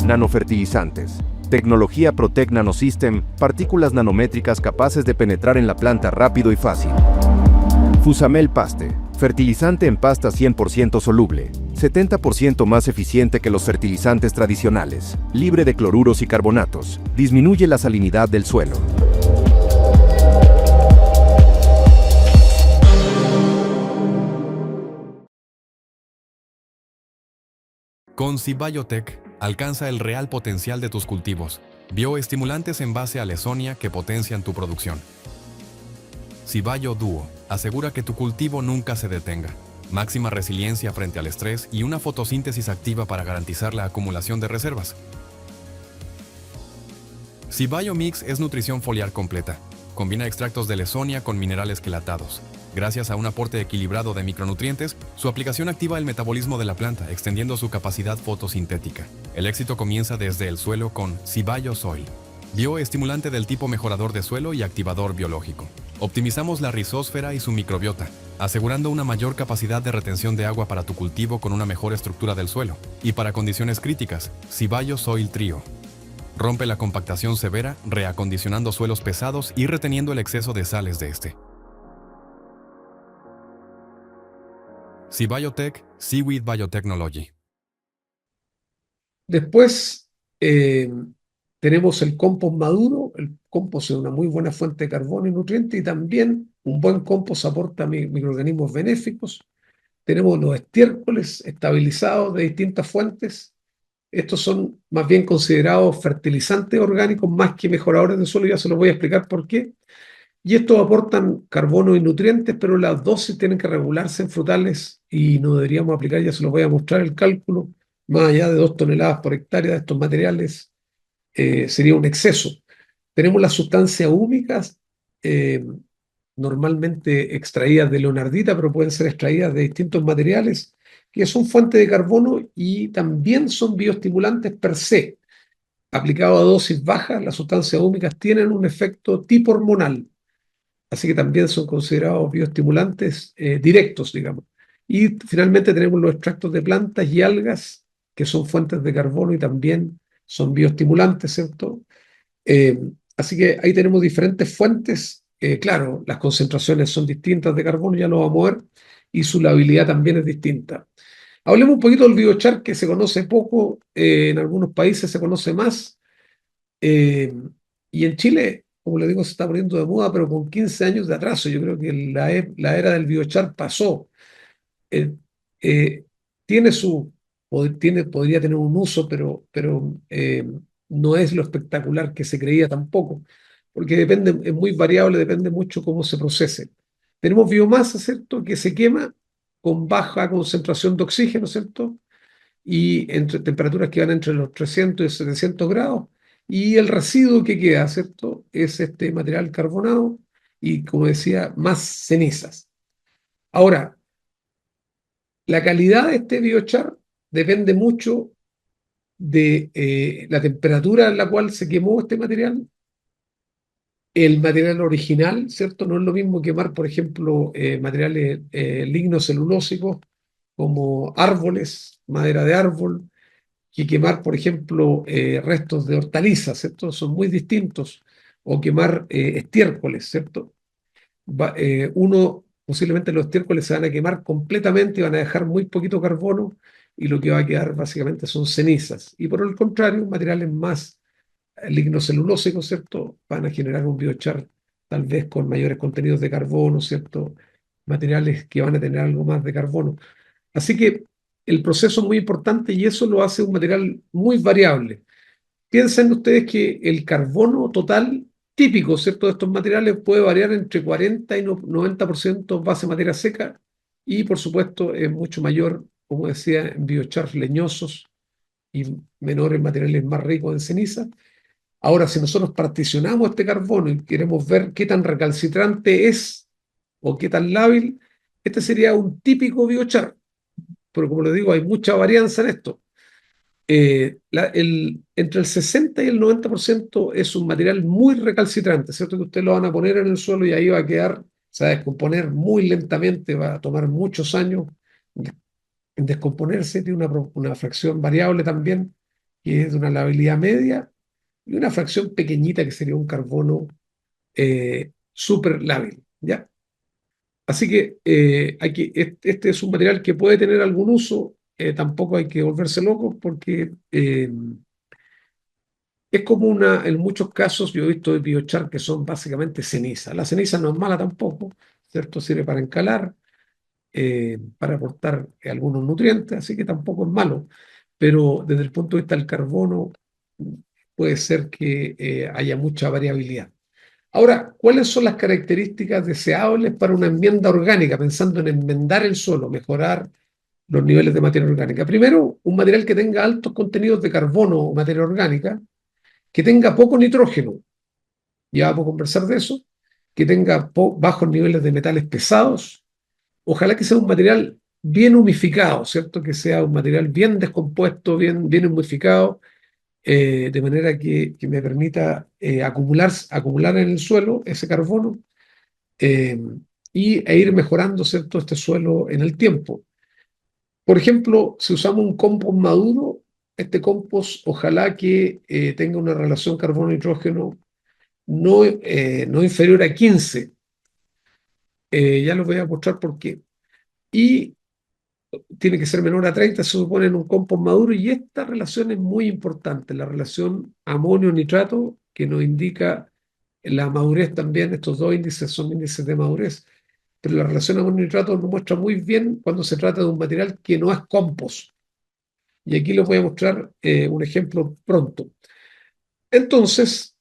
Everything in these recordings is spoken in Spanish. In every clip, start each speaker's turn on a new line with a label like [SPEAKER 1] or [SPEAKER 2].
[SPEAKER 1] Nanofertilizantes. Tecnología Protec Nanosystem, partículas nanométricas capaces de penetrar en la planta rápido y fácil. Fusamel Paste, fertilizante en pasta 100% soluble, 70% más eficiente que los fertilizantes tradicionales, libre de cloruros y carbonatos, disminuye la salinidad del suelo.
[SPEAKER 2] Con Sibiotech, alcanza el real potencial de tus cultivos. Bioestimulantes en base a Lezzonia que potencian tu producción. Sibio Duo asegura que tu cultivo nunca se detenga. Máxima resiliencia frente al estrés y una fotosíntesis activa para garantizar la acumulación de reservas. Sibio Mix es nutrición foliar completa. Combina extractos de Lezzonia con minerales quelatados. Gracias a un aporte equilibrado de micronutrientes, su aplicación activa el metabolismo de la planta, extendiendo su capacidad fotosintética. El éxito comienza desde el suelo con Sibio Soil, bioestimulante del tipo mejorador de suelo y activador biológico. Optimizamos la rizósfera y su microbiota, asegurando una mayor capacidad de retención de agua para tu cultivo con una mejor estructura del suelo. Y para condiciones críticas, Sibio Soil Trio. Rompe la compactación severa, reacondicionando suelos pesados y reteniendo el exceso de sales de este. Sibiotech Seaweed Biotechnology.
[SPEAKER 3] Después tenemos el compost maduro. El compost es una muy buena fuente de carbono y nutrientes, y también un buen compost aporta microorganismos benéficos. Tenemos los estiércoles estabilizados de distintas fuentes. Estos son más bien considerados fertilizantes orgánicos más que mejoradores de suelo. Ya se los voy a explicar por qué. Y estos aportan carbono y nutrientes, pero las dosis tienen que regularse en frutales y no deberíamos aplicar, ya se los voy a mostrar el cálculo, más allá de 2 toneladas por hectárea de estos materiales, sería un exceso. Tenemos las sustancias húmicas, normalmente extraídas de leonardita, pero pueden ser extraídas de distintos materiales, que son fuentes de carbono y también son bioestimulantes per se. Aplicado a dosis bajas, las sustancias húmicas tienen un efecto tipo hormonal. Así que también son considerados bioestimulantes directos, digamos. Y finalmente tenemos los extractos de plantas y algas, que son fuentes de carbono y también son bioestimulantes, ¿cierto? Así que ahí tenemos diferentes fuentes. Claro, las concentraciones son distintas de carbono, ya lo vamos a ver, y su labilidad también es distinta. Hablemos un poquito del biochar, que se conoce poco, en algunos países se conoce más, eh, y en Chile, como le digo, se está poniendo de moda, pero con 15 años de atraso. Yo creo que la era del biochar pasó. Eh, eh, tiene su, podría tener un uso, pero no es lo espectacular que se creía tampoco, porque depende, es muy variable, depende mucho cómo se procese. Tenemos biomasa, ¿cierto?, que se quema con baja concentración de oxígeno, ¿cierto?, y entre temperaturas que van entre los 300 y 700 grados, y el residuo que queda, ¿cierto?, es este material carbonado y, como decía, más cenizas. Ahora, la calidad de este biochar depende mucho de la temperatura en la cual se quemó este material, el material original, ¿cierto? No es lo mismo quemar, por ejemplo, materiales lignocelulósicos como árboles, madera de árbol, que quemar, por ejemplo, restos de hortalizas, ¿cierto? Son muy distintos. O quemar estiércoles, ¿cierto? Posiblemente los estiércoles se van a quemar completamente y van a dejar muy poquito carbono, y lo que va a quedar básicamente son cenizas. Y por el contrario, materiales más lignocelulósicos, ¿cierto?, van a generar un biochar tal vez con mayores contenidos de carbono, ¿cierto? Materiales que van a tener algo más de carbono. Así que el proceso es muy importante y eso lo hace un material muy variable. Piensen ustedes que el carbono total típico, ¿cierto?, de estos materiales puede variar entre 40 y 90% base materia seca, y por supuesto es mucho mayor, como decía, en biochars leñosos y menor en materiales más ricos en ceniza. Ahora, si nosotros particionamos este carbono y queremos ver qué tan recalcitrante es o qué tan lábil, este sería un típico biochar. Pero como les digo, hay mucha varianza en esto. Entre el 60 y el 90% es un material muy recalcitrante, ¿cierto? Que ustedes lo van a poner en el suelo y ahí va a quedar, se va a descomponer muy lentamente, va a tomar muchos años en descomponerse, tiene una fracción variable también, que es de una labilidad media, y una fracción pequeñita que sería un carbono súper lábil, ¿ya? Así que este es un material que puede tener algún uso, tampoco hay que volverse loco porque es como en muchos casos yo he visto de biochar que son básicamente ceniza. La ceniza no es mala tampoco, ¿cierto? Sirve para encalar, para aportar algunos nutrientes, así que tampoco es malo. Pero desde el punto de vista del carbono, puede ser que haya mucha variabilidad. Ahora, ¿cuáles son las características deseables para una enmienda orgánica, pensando en enmendar el suelo, mejorar los niveles de materia orgánica? Primero, un material que tenga altos contenidos de carbono o materia orgánica, que tenga poco nitrógeno, ya vamos a conversar de eso, que tenga bajos niveles de metales pesados, ojalá que sea un material bien humificado, ¿cierto? Que sea un material bien descompuesto, bien humificado, de manera que me permita acumular en el suelo ese carbono, eh, e ir mejorando, ¿cierto?, este suelo en el tiempo. Por ejemplo, si usamos un compost maduro, este compost ojalá que tenga una relación carbono-nitrógeno no inferior a 15. Ya les voy a mostrar por qué. Y tiene que ser menor a 30, se supone, en un compost maduro, y esta relación es muy importante, la relación amonio-nitrato, que nos indica la madurez también. Estos dos índices son índices de madurez, pero la relación amonio-nitrato nos muestra muy bien cuando se trata de un material que no es compost. Y aquí les voy a mostrar un ejemplo pronto. Entonces,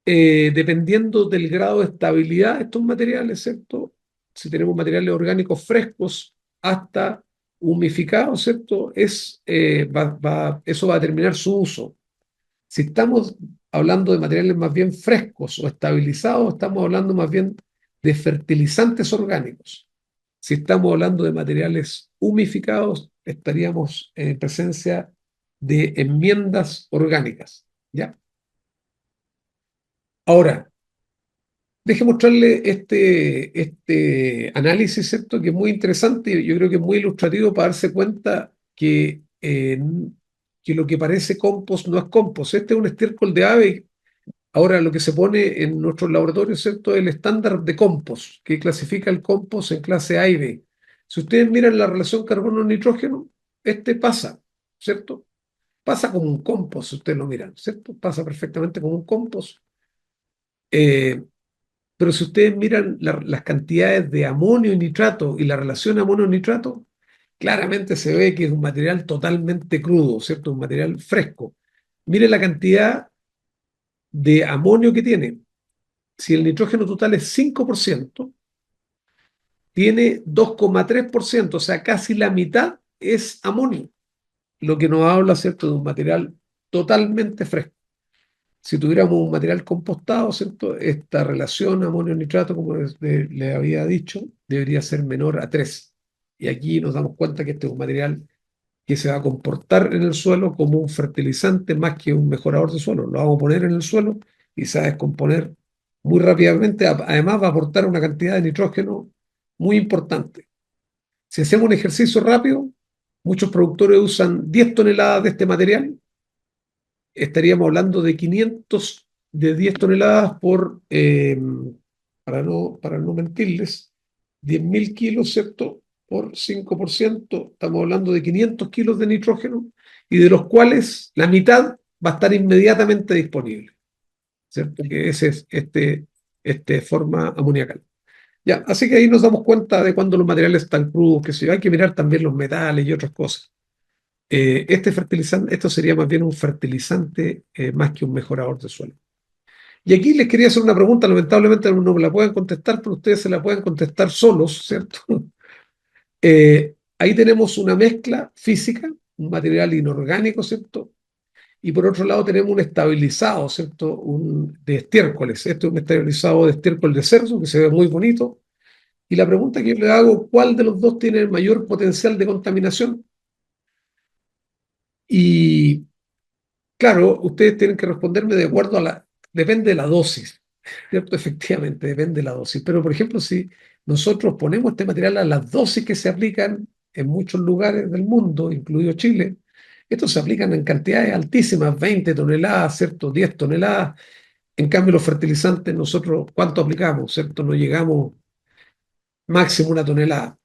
[SPEAKER 3] dependiendo del grado de estabilidad de estos materiales, ¿cierto? Si tenemos materiales orgánicos frescos hasta humificados, ¿cierto? Eso va a determinar su uso. Si estamos hablando de materiales más bien frescos o estabilizados, estamos hablando más bien de fertilizantes orgánicos. Si estamos hablando de materiales humificados, estaríamos en presencia de enmiendas orgánicas, ¿ya? Ahora, deje mostrarle este análisis, ¿cierto? Que es muy interesante y yo creo que es muy ilustrativo para darse cuenta que lo que parece compost no es compost. Este es un estiércol de ave. Ahora, lo que se pone en nuestros laboratorios, ¿cierto?, es el estándar de compost, que clasifica el compost en clase A y B. Si ustedes miran la relación carbono-nitrógeno, este pasa, ¿cierto? Pasa como un compost, si ustedes lo miran, ¿cierto? Pasa perfectamente como un compost. Eh, pero si ustedes miran las cantidades de amonio y nitrato y la relación amonio-nitrato, claramente se ve que es un material totalmente crudo, ¿cierto? Un material fresco. Mire la cantidad de amonio que tiene. Si el nitrógeno total es 5%, tiene 2,3%, o sea, casi la mitad es amonio, lo que nos habla, ¿cierto?, de un material totalmente fresco. Si tuviéramos un material compostado, ¿cierto?, esta relación amonio-nitrato, como le había dicho, debería ser menor a 3. Y aquí nos damos cuenta que este es un material que se va a comportar en el suelo como un fertilizante más que un mejorador de suelo. Lo vamos a poner en el suelo y se va a descomponer muy rápidamente. Además, va a aportar una cantidad de nitrógeno muy importante. Si hacemos un ejercicio rápido, muchos productores usan 10 toneladas de este material. Estaríamos hablando de 500, de 10 toneladas para no mentirles, 10.000 kilos, ¿cierto? Por 5%, estamos hablando de 500 kilos de nitrógeno, y de los cuales la mitad va a estar inmediatamente disponible, ¿cierto? Que ese es forma amoniacal. Ya, así que ahí nos damos cuenta de cuando los materiales están crudos, que si hay que mirar también los metales y otras cosas. Este fertilizante, esto sería más bien un fertilizante más que un mejorador de suelo. Y aquí les quería hacer una pregunta, lamentablemente no me la pueden contestar, pero ustedes se la pueden contestar solos, ¿cierto? Ahí tenemos una mezcla física, un material inorgánico, ¿cierto? Y por otro lado tenemos un estabilizado, ¿cierto? De estiércoles. Este es un estabilizado de estiércol de cerdo que se ve muy bonito. Y la pregunta que yo le hago, ¿cuál de los dos tiene el mayor potencial de contaminación? Y claro, ustedes tienen que responderme de acuerdo depende de la dosis, ¿cierto? Efectivamente, depende de la dosis. Pero, por ejemplo, si nosotros ponemos este material a las dosis que se aplican en muchos lugares del mundo, incluido Chile, Estos se aplican en cantidades altísimas, 20 toneladas, ¿cierto? 10 toneladas. En cambio, los fertilizantes, nosotros, ¿cuánto aplicamos, ¿cierto? No llegamos máximo una tonelada.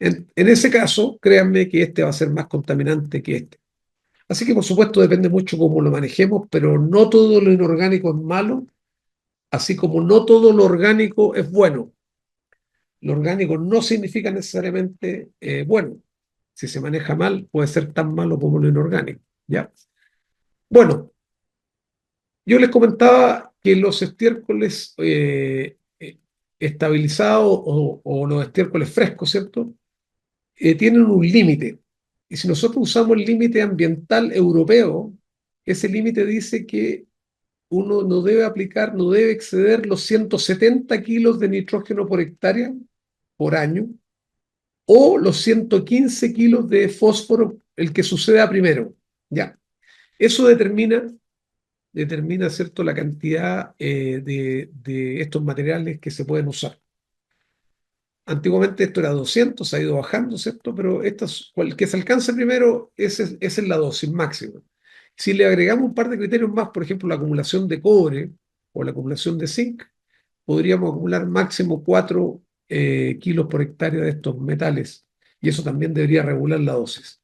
[SPEAKER 3] En ese caso, créanme que este va a ser más contaminante que este. Así que, por supuesto, depende mucho cómo lo manejemos, pero no todo lo inorgánico es malo, así como no todo lo orgánico es bueno. Lo orgánico no significa necesariamente bueno. Si se maneja mal, puede ser tan malo como lo inorgánico. ¿Ya? Bueno, yo les comentaba que los estiércoles estabilizados o los estiércoles frescos, ¿cierto? Tienen un límite. Y si nosotros usamos el límite ambiental europeo, ese límite dice que uno no debe aplicar, no debe exceder los 170 kilos de nitrógeno por hectárea por año o los 115 kilos de fósforo, el que suceda primero. Ya. Eso determina, ¿cierto?, la cantidad de estos materiales que se pueden usar. Antiguamente esto era 200, ha ido bajando, ¿cierto? Pero el que se alcance primero, esa es la dosis máxima. Si le agregamos un par de criterios más, por ejemplo, la acumulación de cobre o la acumulación de zinc, podríamos acumular máximo 4 kilos por hectárea de estos metales, y eso también debería regular la dosis.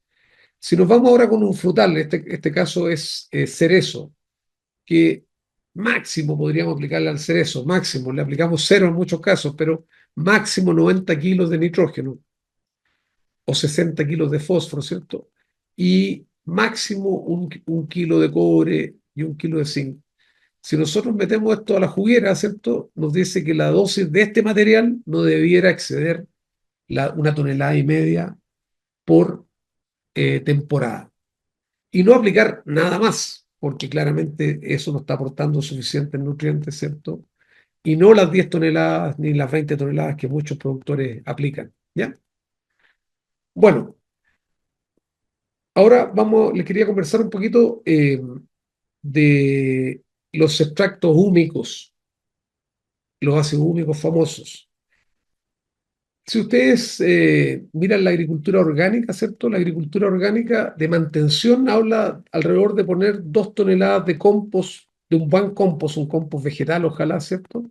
[SPEAKER 3] Si nos vamos ahora con un frutal, este caso es cerezo, que máximo podríamos aplicarle al cerezo, máximo, le aplicamos cero en muchos casos, pero máximo 90 kilos de nitrógeno o 60 kilos de fósforo, ¿cierto? Y máximo un kilo de cobre y un kilo de zinc. Si nosotros metemos esto a la juguera, ¿cierto? Nos dice que la dosis de este material no debiera exceder una tonelada y media por temporada. Y no aplicar nada más, porque claramente eso no está aportando suficientes nutrientes, ¿cierto? Y no las 10 toneladas ni las 20 toneladas que muchos productores aplican, ¿ya? Bueno, ahora les quería conversar un poquito de los extractos húmicos, los ácidos húmicos famosos. Si ustedes miran la agricultura orgánica, ¿cierto? La agricultura orgánica de mantención habla alrededor de poner 2 toneladas de compost, de un buen compost, un compost vegetal, ojalá, ¿cierto?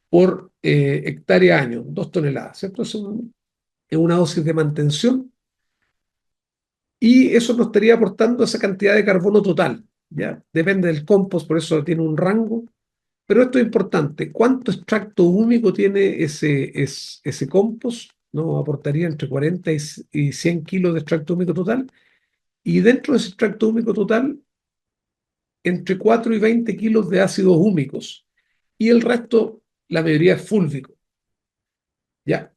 [SPEAKER 3] Por hectárea año, 2 toneladas, ¿cierto? Es una dosis de mantención y eso nos estaría aportando esa cantidad de carbono total, ¿ya? Depende del compost, por eso tiene un rango. Pero esto es importante. ¿Cuánto extracto húmico tiene ese compost? Nos aportaría entre 40 y 100 kilos de extracto húmico total. Y dentro de ese extracto húmico total, entre 4 y 20 kilos de ácidos húmicos. Y el resto, la mayoría es fúlvico. ¿Ya?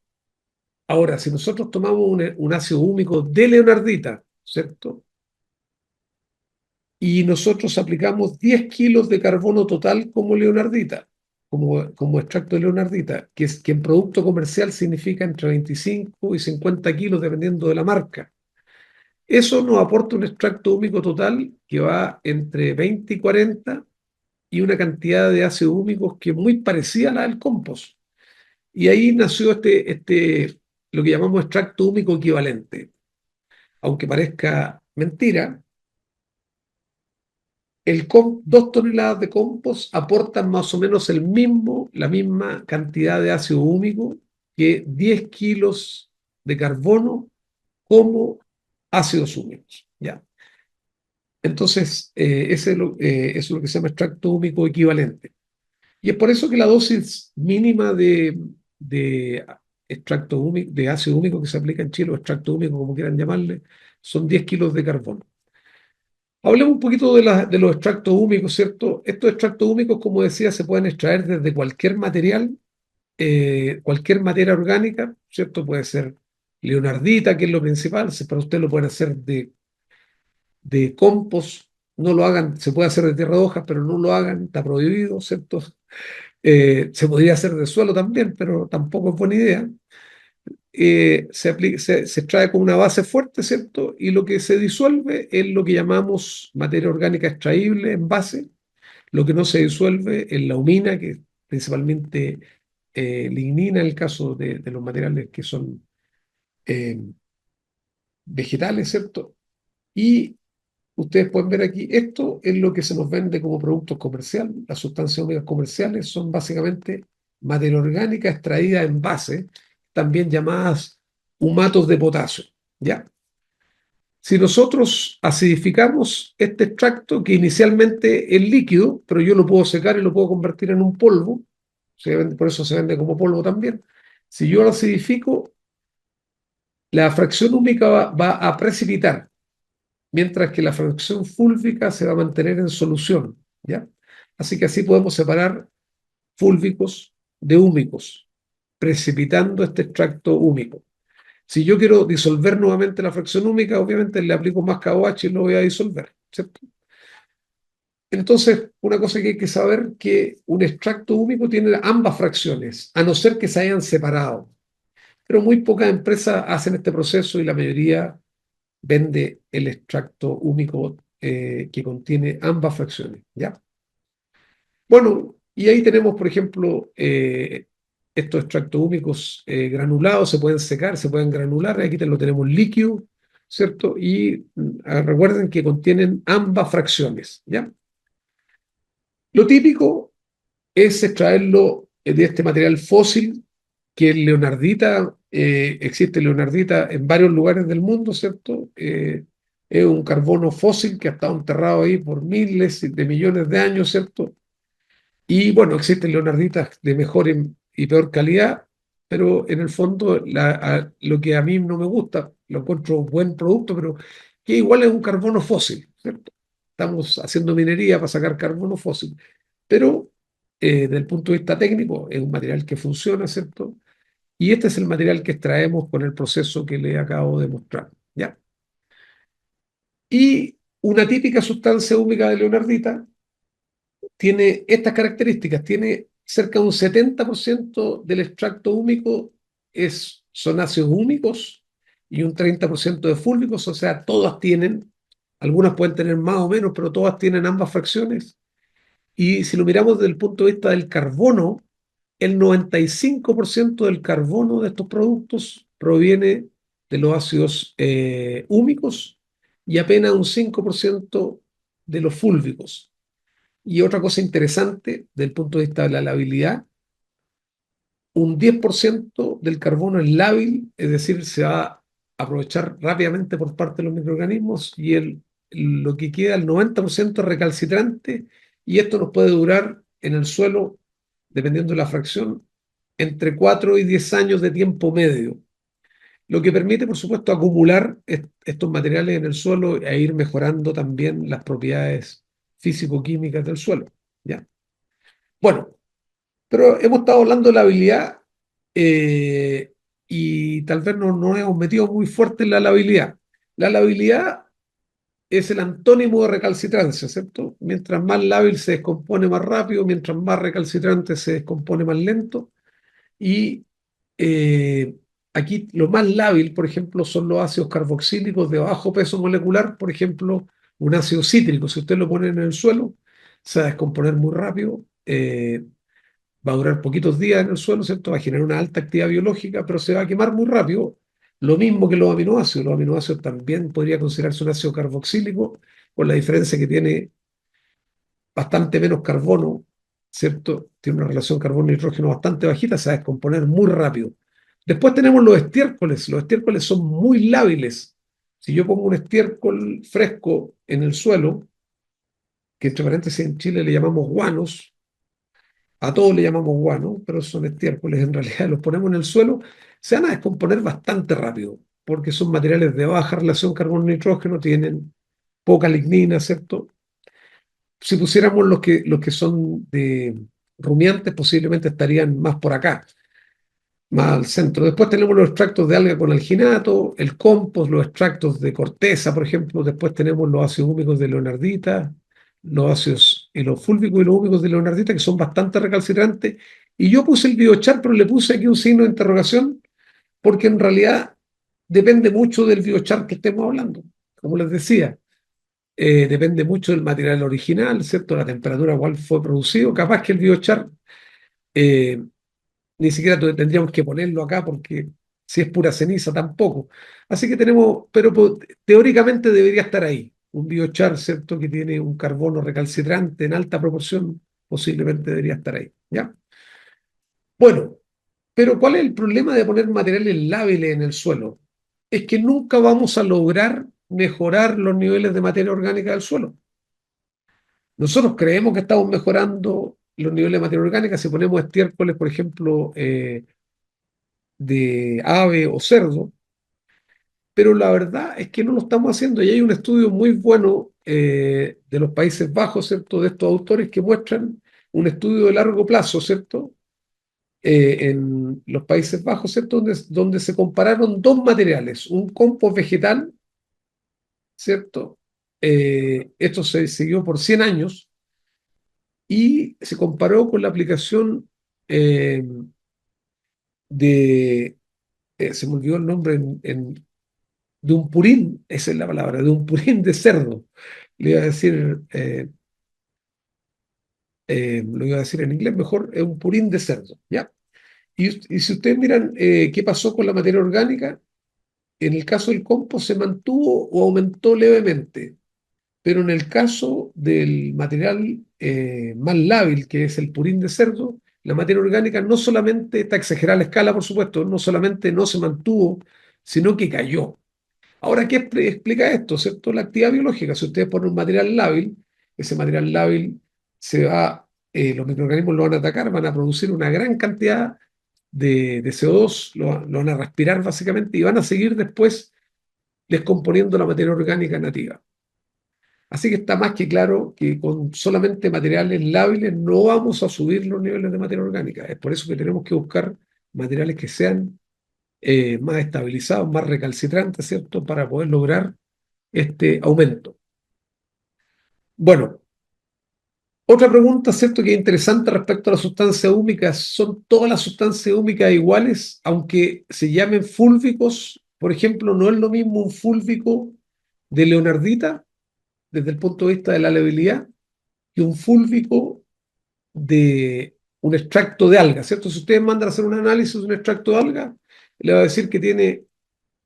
[SPEAKER 3] Ahora, si nosotros tomamos un ácido húmico de leonardita, ¿cierto? Y nosotros aplicamos 10 kilos de carbono total como leonardita, como extracto de leonardita, que en producto comercial significa entre 25 y 50 kilos dependiendo de la marca. Eso nos aporta un extracto húmico total que va entre 20 y 40 y una cantidad de ácidos húmicos que es muy parecida a la del compost. Y ahí nació lo que llamamos extracto húmico equivalente. Aunque parezca mentira, 2 toneladas de compost aportan más o menos la misma cantidad de ácido húmico que 10 kilos de carbono como ácidos húmicos. ¿Ya? Entonces, eso es lo que se llama extracto húmico equivalente. Y es por eso que la dosis mínima de extracto húmico, de ácido húmico que se aplica en Chile, o extracto húmico, como quieran llamarle, son 10 kilos de carbono. Hablemos un poquito de los extractos húmicos, ¿cierto? Estos extractos húmicos, como decía, se pueden extraer desde cualquier materia orgánica, ¿cierto? Puede ser leonardita, que es lo principal, para usted lo pueden hacer de compost, no lo hagan, se puede hacer de tierra de hojas, pero no lo hagan, está prohibido, ¿cierto? Se podría hacer de suelo también, pero tampoco es buena idea. Se extrae con una base fuerte, ¿cierto? Y lo que se disuelve es lo que llamamos materia orgánica extraíble en base. Lo que no se disuelve es la humina, que es principalmente lignina en el caso de los materiales que son eh, vegetales, ¿cierto? Y Ustedes pueden ver aquí, esto es lo que se nos vende como productos comerciales. Las sustancias ómicas comerciales son básicamente materia orgánica extraída en base, también llamadas humatos de potasio, ¿ya? Si nosotros acidificamos este extracto, que inicialmente es líquido, pero yo lo puedo secar y lo puedo convertir en un polvo, por eso se vende como polvo también. Si yo lo acidifico, la fracción húmica va a precipitar, mientras que la fracción fúlvica se va a mantener en solución, ¿ya? Así que así podemos separar fúlvicos de húmicos, precipitando este extracto húmico. Si yo quiero disolver nuevamente la fracción húmica, obviamente le aplico más KOH y lo voy a disolver, ¿cierto? Entonces, una cosa que hay que saber que un extracto húmico tiene ambas fracciones, a no ser que se hayan separado. Pero muy pocas empresas hacen este proceso y la mayoría vende el extracto húmico que contiene ambas fracciones, ¿ya? Bueno, y ahí tenemos, por ejemplo, estos extractos húmicos granulados, se pueden secar, se pueden granular, aquí lo tenemos líquido, ¿cierto? Y recuerden que contienen ambas fracciones, ¿ya? Lo típico es extraerlo de este material fósil, que es leonardita. Existe leonardita en varios lugares del mundo, ¿cierto? Es un carbono fósil que ha estado enterrado ahí por miles de millones de años, ¿cierto? Y bueno, existen leonarditas de mejor y peor calidad, pero en el fondo lo que a mí no me gusta, lo encuentro buen producto, pero que igual es un carbono fósil, ¿cierto? Estamos haciendo minería para sacar carbono fósil, pero desde el punto de vista técnico es un material que funciona, ¿cierto? Y este es el material que extraemos con el proceso que le acabo de mostrar, ¿ya? Y una típica sustancia húmeda de leonardita tiene estas características, tiene cerca de un 70% del extracto húmico son ácidos húmicos y un 30% de fúlvicos, o sea, todas tienen, algunas pueden tener más o menos, pero todas tienen ambas fracciones. Y si lo miramos desde el punto de vista del carbono, el 95% del carbono de estos productos proviene de los ácidos húmicos y apenas un 5% de los fúlvicos. Y otra cosa interesante del punto de vista de la labilidad, un 10% del carbono es lábil, es decir, se va a aprovechar rápidamente por parte de los microorganismos y lo que queda, el 90% es recalcitrante, y esto nos puede durar en el suelo, dependiendo de la fracción, entre 4 y 10 años de tiempo medio, lo que permite, por supuesto, acumular estos materiales en el suelo e ir mejorando también las propiedades físico-químicas del suelo, ¿ya? Bueno, pero hemos estado hablando de la habilidad eh, y tal vez no nos hemos metido muy fuerte en la labilidad. La labilidad es el antónimo de recalcitrancia, ¿cierto? Mientras más lábil se descompone más rápido, mientras más recalcitrante se descompone más lento. Y eh, aquí lo más lábil, por ejemplo, son los ácidos carboxílicos de bajo peso molecular, por ejemplo, un ácido cítrico. Si usted lo pone en el suelo, se va a descomponer muy rápido. Va a durar poquitos días en el suelo, ¿cierto? Va a generar una alta actividad biológica, pero se va a quemar muy rápido. Lo mismo que los aminoácidos. Los aminoácidos también podría considerarse un ácido carboxílico, con la diferencia que tiene bastante menos carbono, ¿cierto? Tiene una relación carbono-nitrógeno bastante bajita, se va a descomponer muy rápido. Después tenemos los estiércoles. Los estiércoles son muy lábiles. Si yo pongo un estiércol fresco en el suelo, que entre paréntesis en Chile le llamamos guanos, a todos le llamamos guano, pero son estiércoles, en realidad los ponemos en el suelo, se van a descomponer bastante rápido, porque son materiales de baja relación carbono-nitrógeno, tienen poca lignina, ¿cierto? Si pusiéramos los que son de rumiantes, posiblemente estarían más por acá, más al centro. Después tenemos los extractos de alga con alginato, el compost, los extractos de corteza, por ejemplo. Después tenemos los ácidos húmicos de leonardita, los ácidos y los fúlvicos y los húmicos de leonardita, que son bastante recalcitrantes. Y yo puse el biochar, pero le puse aquí un signo de interrogación, porque en realidad depende mucho del biochar que estemos hablando. Como les decía, depende mucho del material original, ¿cierto? La temperatura a cual fue producido. Capaz que el biochar eh, ni siquiera tendríamos que ponerlo acá, porque si es pura ceniza tampoco. Así que tenemos, pero teóricamente debería estar ahí. un biochar, ¿cierto? Que tiene un carbono recalcitrante en alta proporción, posiblemente debería estar ahí, ¿ya? Bueno, pero ¿cuál es el problema de poner materiales lábiles en el suelo? Es que nunca vamos a lograr mejorar los niveles de materia orgánica del suelo. Nosotros creemos que estamos mejorando los niveles de materia orgánica si ponemos estiércoles, por ejemplo, de ave o cerdo, pero la verdad es que no lo estamos haciendo. Y hay un estudio muy bueno de los Países Bajos, ¿cierto? De estos autores que muestran un estudio de largo plazo, ¿cierto? En los Países Bajos, ¿cierto? Donde se compararon dos materiales, un compost vegetal, ¿cierto? Esto se siguió por 100 años y se comparó con la aplicación eh, de, se me olvidó el nombre, de un purín, esa es la palabra, de un purín de cerdo. Le iba a decir, lo iba a decir en inglés mejor, es un purín de cerdo, ¿ya? Y si ustedes miran qué pasó con la materia orgánica, en el caso del compost se mantuvo o aumentó levemente, pero en el caso del material más lábil, que es el purín de cerdo, la materia orgánica no solamente, está exagerada la escala, por supuesto, no solamente no se mantuvo, sino que cayó. Ahora, ¿qué explica esto? ¿Cierto? La actividad biológica. Si ustedes ponen un material lábil, ese material lábil los microorganismos lo van a atacar, van a producir una gran cantidad de CO2, lo van a respirar básicamente y van a seguir después descomponiendo la materia orgánica nativa. Así que está más que claro que con solamente materiales lábiles no vamos a subir los niveles de materia orgánica. Es por eso que tenemos que buscar materiales que sean más estabilizados, más recalcitrantes, ¿cierto? Para poder lograr este aumento. Bueno, otra pregunta, ¿cierto? Que es interesante respecto a las sustancias húmicas. ¿Son todas las sustancias húmicas iguales, aunque se llamen fúlvicos? Por ejemplo, ¿no es lo mismo un fúlvico de leonardita, desde el punto de vista de la leabilidad, que un fúlvico de un extracto de alga, ¿cierto? Si ustedes mandan a hacer un análisis de un extracto de alga, le va a decir que tiene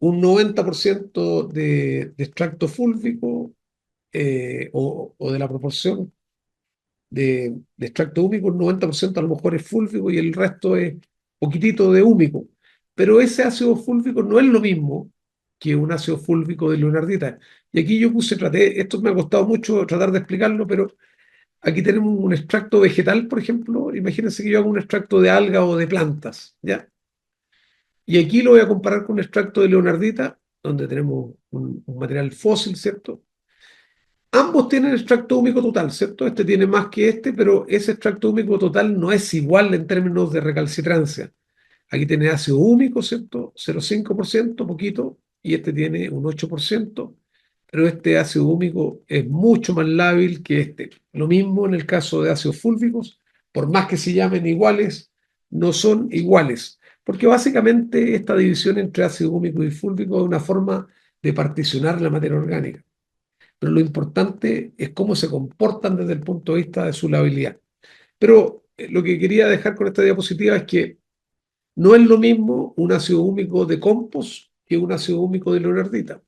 [SPEAKER 3] un 90% de extracto fúlvico o de la proporción de extracto húmico, un 90% a lo mejor es fúlvico y el resto es poquitito de húmico. Pero ese ácido fúlvico no es lo mismo que un ácido fúlvico de leonardita. Y aquí yo esto me ha costado mucho tratar de explicarlo, pero aquí tenemos un extracto vegetal, por ejemplo. Imagínense que yo hago un extracto de alga o de plantas, ¿ya? Y aquí lo voy a comparar con un extracto de leonardita, donde tenemos un material fósil, ¿cierto? Ambos tienen extracto húmico total, ¿cierto? Este tiene más que este, pero ese extracto húmico total no es igual en términos de recalcitrancia. Aquí tiene ácido húmico, ¿cierto? 0,5%, poquito, y este tiene un 8%, pero este ácido húmico es mucho más lábil que este. Lo mismo en el caso de ácidos fúlvicos, por más que se llamen iguales, no son iguales, porque básicamente esta división entre ácido húmico y fúlvico es una forma de particionar la materia orgánica, pero lo importante es cómo se comportan desde el punto de vista de su labilidad. Pero lo que quería dejar con esta diapositiva es que no es lo mismo un ácido húmico de compost que un ácido húmico de leonardita,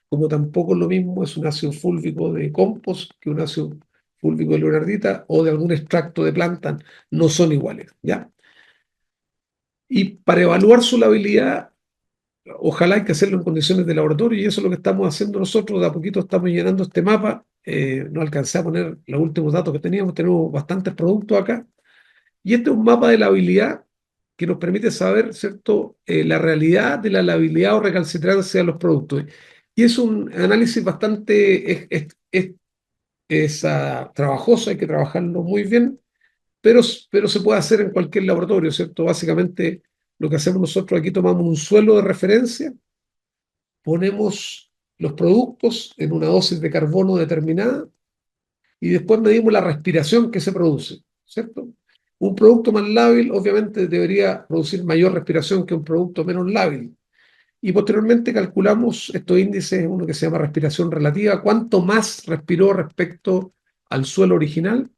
[SPEAKER 3] como tampoco lo mismo es un ácido fúlvico de compost que un ácido fúlvico de leonardita o de algún extracto de planta, no son iguales, ¿ya? Y para evaluar su labilidad, ojalá hay que hacerlo en condiciones de laboratorio y eso es lo que estamos haciendo nosotros. De a poquito estamos llenando este mapa. No alcancé a poner los últimos datos que teníamos. Tenemos bastantes productos acá. Y este es un mapa de la habilidad que nos permite saber, ¿cierto?, la realidad de la labilidad o recalcitrancia de los productos. Y es un análisis bastante trabajoso, hay que trabajarlo muy bien, pero se puede hacer en cualquier laboratorio, ¿cierto? Básicamente lo que hacemos nosotros aquí, tomamos un suelo de referencia, ponemos los productos en una dosis de carbono determinada y después medimos la respiración que se produce, ¿cierto? Un producto más lábil obviamente debería producir mayor respiración que un producto menos lábil. Y posteriormente calculamos estos índices, uno que se llama respiración relativa, cuánto más respiró respecto al suelo original.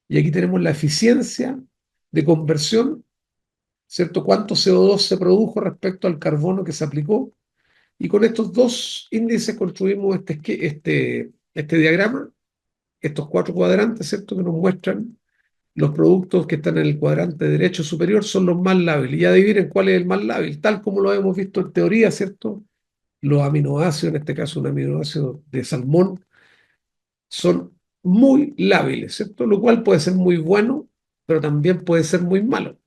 [SPEAKER 3] Y aquí tenemos la eficiencia de conversión, ¿cierto? Cuánto CO2 se produjo respecto al carbono que se aplicó. Y con estos dos índices construimos este diagrama, estos cuatro cuadrantes, ¿cierto?, que nos muestran los productos que están en el cuadrante derecho superior son los más lábiles. Y adivinen cuál es el más lábil, tal como lo hemos visto en teoría, ¿cierto? Los aminoácidos, en este caso un aminoácido de salmón, son muy lábiles, ¿cierto? Lo cual puede ser muy bueno, pero también puede ser muy malo.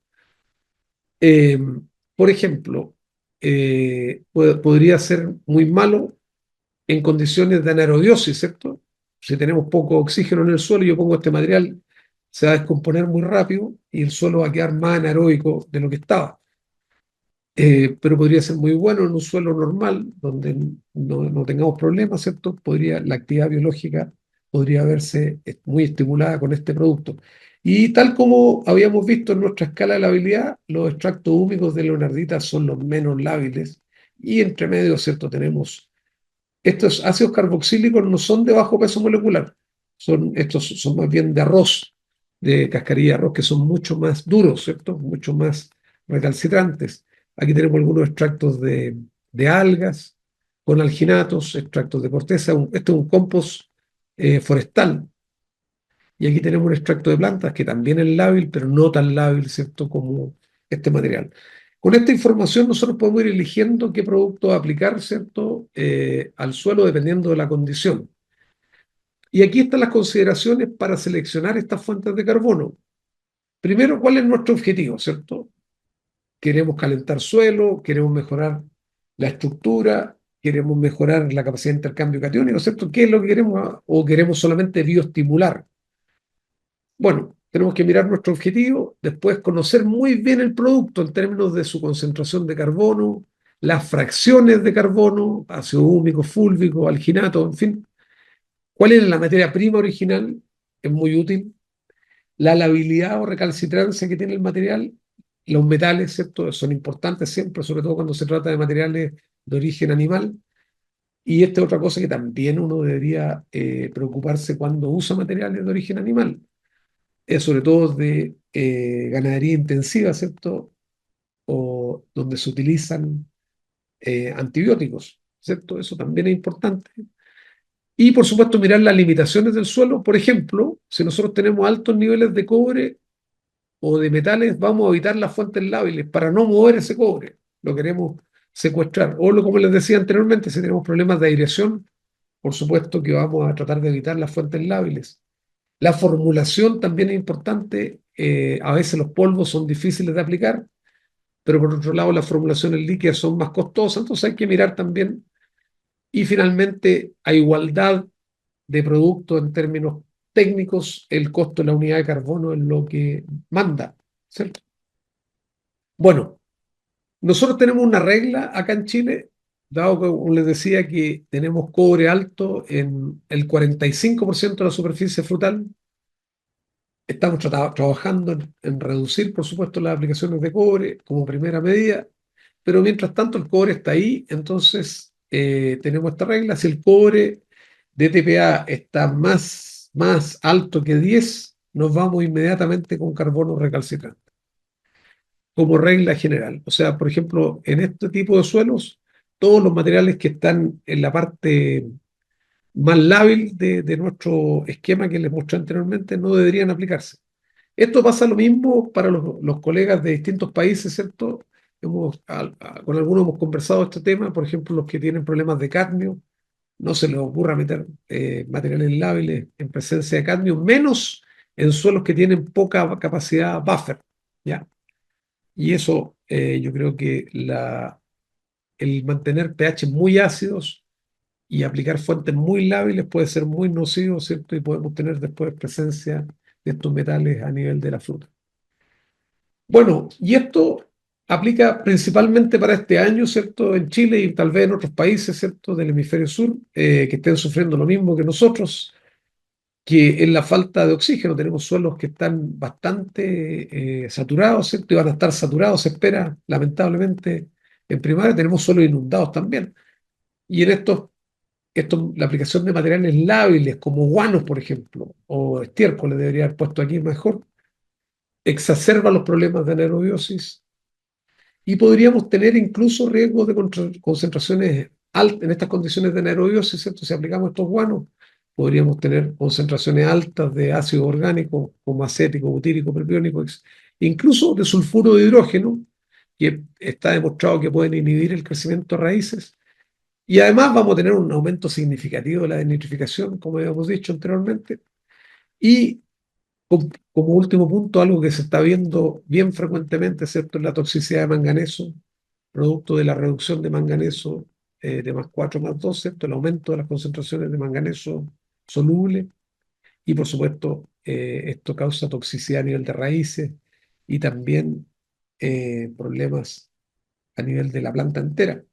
[SPEAKER 3] Eh, por ejemplo, podría ser muy malo en condiciones de anaerobiosis, ¿cierto? Si tenemos poco oxígeno en el suelo, yo pongo este material, se va a descomponer muy rápido y el suelo va a quedar más anaeróbico de lo que estaba. Pero podría ser muy bueno en un suelo normal, donde no tengamos problemas, ¿cierto? La actividad biológica podría verse muy estimulada con este producto. Y tal como habíamos visto en nuestra escala de labilidad, los extractos húmicos de leonardita son los menos lábiles. Y entre medio, ¿cierto? Tenemos estos ácidos carboxílicos no son de bajo peso molecular, estos son más bien de arroz, de cascarilla de arroz, que son mucho más duros, ¿cierto? Mucho más recalcitrantes. Aquí tenemos algunos extractos de algas con alginatos, extractos de corteza. Este es un compost forestal. Y aquí tenemos un extracto de plantas que también es lábil, pero no tan lábil, ¿cierto?, como este material. Con esta información nosotros podemos ir eligiendo qué producto aplicar, ¿cierto?, al suelo dependiendo de la condición. Y aquí están las consideraciones para seleccionar estas fuentes de carbono. Primero, ¿cuál es nuestro objetivo, ¿cierto? Queremos calentar suelo, queremos mejorar la estructura, queremos mejorar la capacidad de intercambio catiónico, ¿cierto? ¿Qué es lo que queremos? ¿O queremos solamente bioestimular? Bueno, tenemos que mirar nuestro objetivo, después conocer muy bien el producto en términos de su concentración de carbono, las fracciones de carbono, ácido húmico, fúlvico, alginato, en fin. ¿Cuál es la materia prima original? Es muy útil. La labilidad o recalcitrancia que tiene el material, los metales, ¿cierto? Son importantes siempre, sobre todo cuando se trata de materiales de origen animal. Y esta es otra cosa que también uno debería preocuparse cuando usa materiales de origen animal, sobre todo de ganadería intensiva, ¿cierto? O donde se utilizan antibióticos, ¿cierto? Eso también es importante. Y por supuesto mirar las limitaciones del suelo. Por ejemplo, si nosotros tenemos altos niveles de cobre o de metales, vamos a evitar las fuentes lábiles para no mover ese cobre. Lo queremos secuestrar. Como les decía anteriormente, si tenemos problemas de aireación, por supuesto que vamos a tratar de evitar las fuentes lábiles. La formulación también es importante. A veces los polvos son difíciles de aplicar, pero por otro lado las formulaciones líquidas son más costosas, entonces hay que mirar también. Y finalmente, a igualdad de producto en términos técnicos, el costo de la unidad de carbono es lo que manda, ¿cierto? Bueno, nosotros tenemos una regla acá en Chile, dado que como les decía que tenemos cobre alto en el 45% de la superficie frutal. Estamos trabajando en reducir, por supuesto, las aplicaciones de cobre como primera medida, pero mientras tanto el cobre está ahí, entonces tenemos esta regla: si el cobre de TPA está más alto que 10, nos vamos inmediatamente con carbono recalcitrante, como regla general. O sea, por ejemplo, en este tipo de suelos, todos los materiales que están en la parte más lábil de nuestro esquema que les mostré anteriormente no deberían aplicarse. Esto pasa lo mismo para los colegas de distintos países, ¿cierto? Con algunos hemos conversado este tema, por ejemplo, los que tienen problemas de cadmio, no se les ocurra meter materiales lábiles en presencia de cadmio, menos en suelos que tienen poca capacidad buffer, ¿ya? Y eso, yo creo que el mantener pH muy ácidos y aplicar fuentes muy lábiles puede ser muy nocivo, ¿cierto? Y podemos tener después presencia de estos metales a nivel de la fruta. Bueno, y esto aplica principalmente para este año, ¿cierto? En Chile y tal vez en otros países, ¿cierto? Del hemisferio sur, que estén sufriendo lo mismo que nosotros, que en la falta de oxígeno tenemos suelos que están bastante saturados, ¿cierto? Y van a estar saturados, se espera, lamentablemente, en primavera. Tenemos suelos inundados también. Y en la aplicación de materiales lábiles como guanos, por ejemplo, o estiércol, le debería haber puesto aquí mejor, exacerba los problemas de anaerobiosis y podríamos tener incluso riesgos de concentraciones altas en estas condiciones de anaerobiosis, ¿cierto? Si aplicamos estos guanos, podríamos tener concentraciones altas de ácidos orgánicos como acético, butírico, propiónico, incluso de sulfuro de hidrógeno, que está demostrado que pueden inhibir el crecimiento de raíces. Y además vamos a tener un aumento significativo de la desnitrificación, como habíamos dicho anteriormente. Y como último punto, algo que se está viendo bien frecuentemente, ¿cierto?, es la toxicidad de manganeso, producto de la reducción de manganeso de más 4 más 2, ¿cierto?, el aumento de las concentraciones de manganeso soluble. Y por supuesto, esto causa toxicidad a nivel de raíces y también problemas a nivel de la planta entera.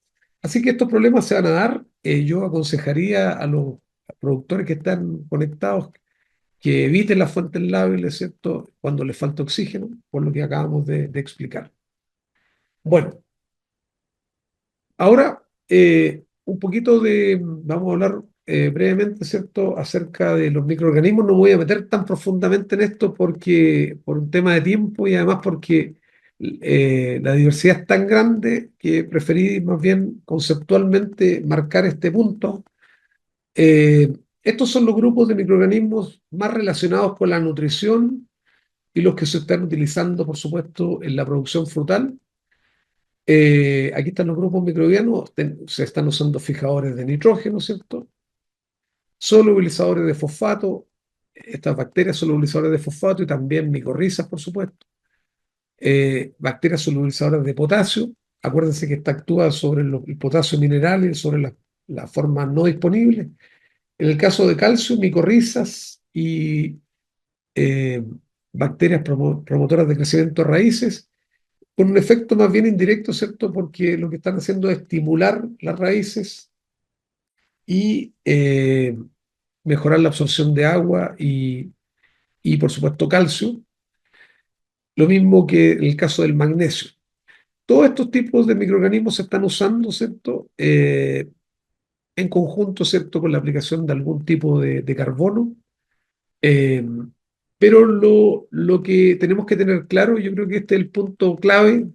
[SPEAKER 3] Así que estos problemas se van a dar. Yo aconsejaría a los productores que están conectados que eviten las fuentes lábiles, ¿cierto?, cuando les falta oxígeno, por lo que acabamos de explicar. Bueno, ahora un poquito vamos a hablar brevemente, ¿cierto?, acerca de los microorganismos. No me voy a meter tan profundamente en esto por un tema de tiempo y además porque la diversidad es tan grande que preferí más bien conceptualmente marcar este punto. Eh, Estos son los grupos de microorganismos más relacionados con la nutrición y los que se están utilizando, por supuesto, en la producción frutal. Aquí están los grupos microbianos, se están usando fijadores de nitrógeno, ¿cierto? Solubilizadores de fosfato, estas bacterias solubilizadores de fosfato y también micorrizas, por supuesto. Bacterias solubilizadoras de potasio, acuérdense que esta actúa sobre el potasio mineral y sobre las formas no disponibles. En el caso de calcio, micorrizas y eh, bacterias promotoras de crecimiento de raíces, con un efecto más bien indirecto, ¿cierto? Porque lo que están haciendo es estimular las raíces y mejorar la absorción de agua y, por supuesto, calcio. Lo mismo que en el caso del magnesio. Todos estos tipos de microorganismos se están usando, ¿cierto? En conjunto, ¿cierto? Con la aplicación de algún tipo de carbono. Eh, pero lo que tenemos que tener claro, yo creo que este es el punto clave,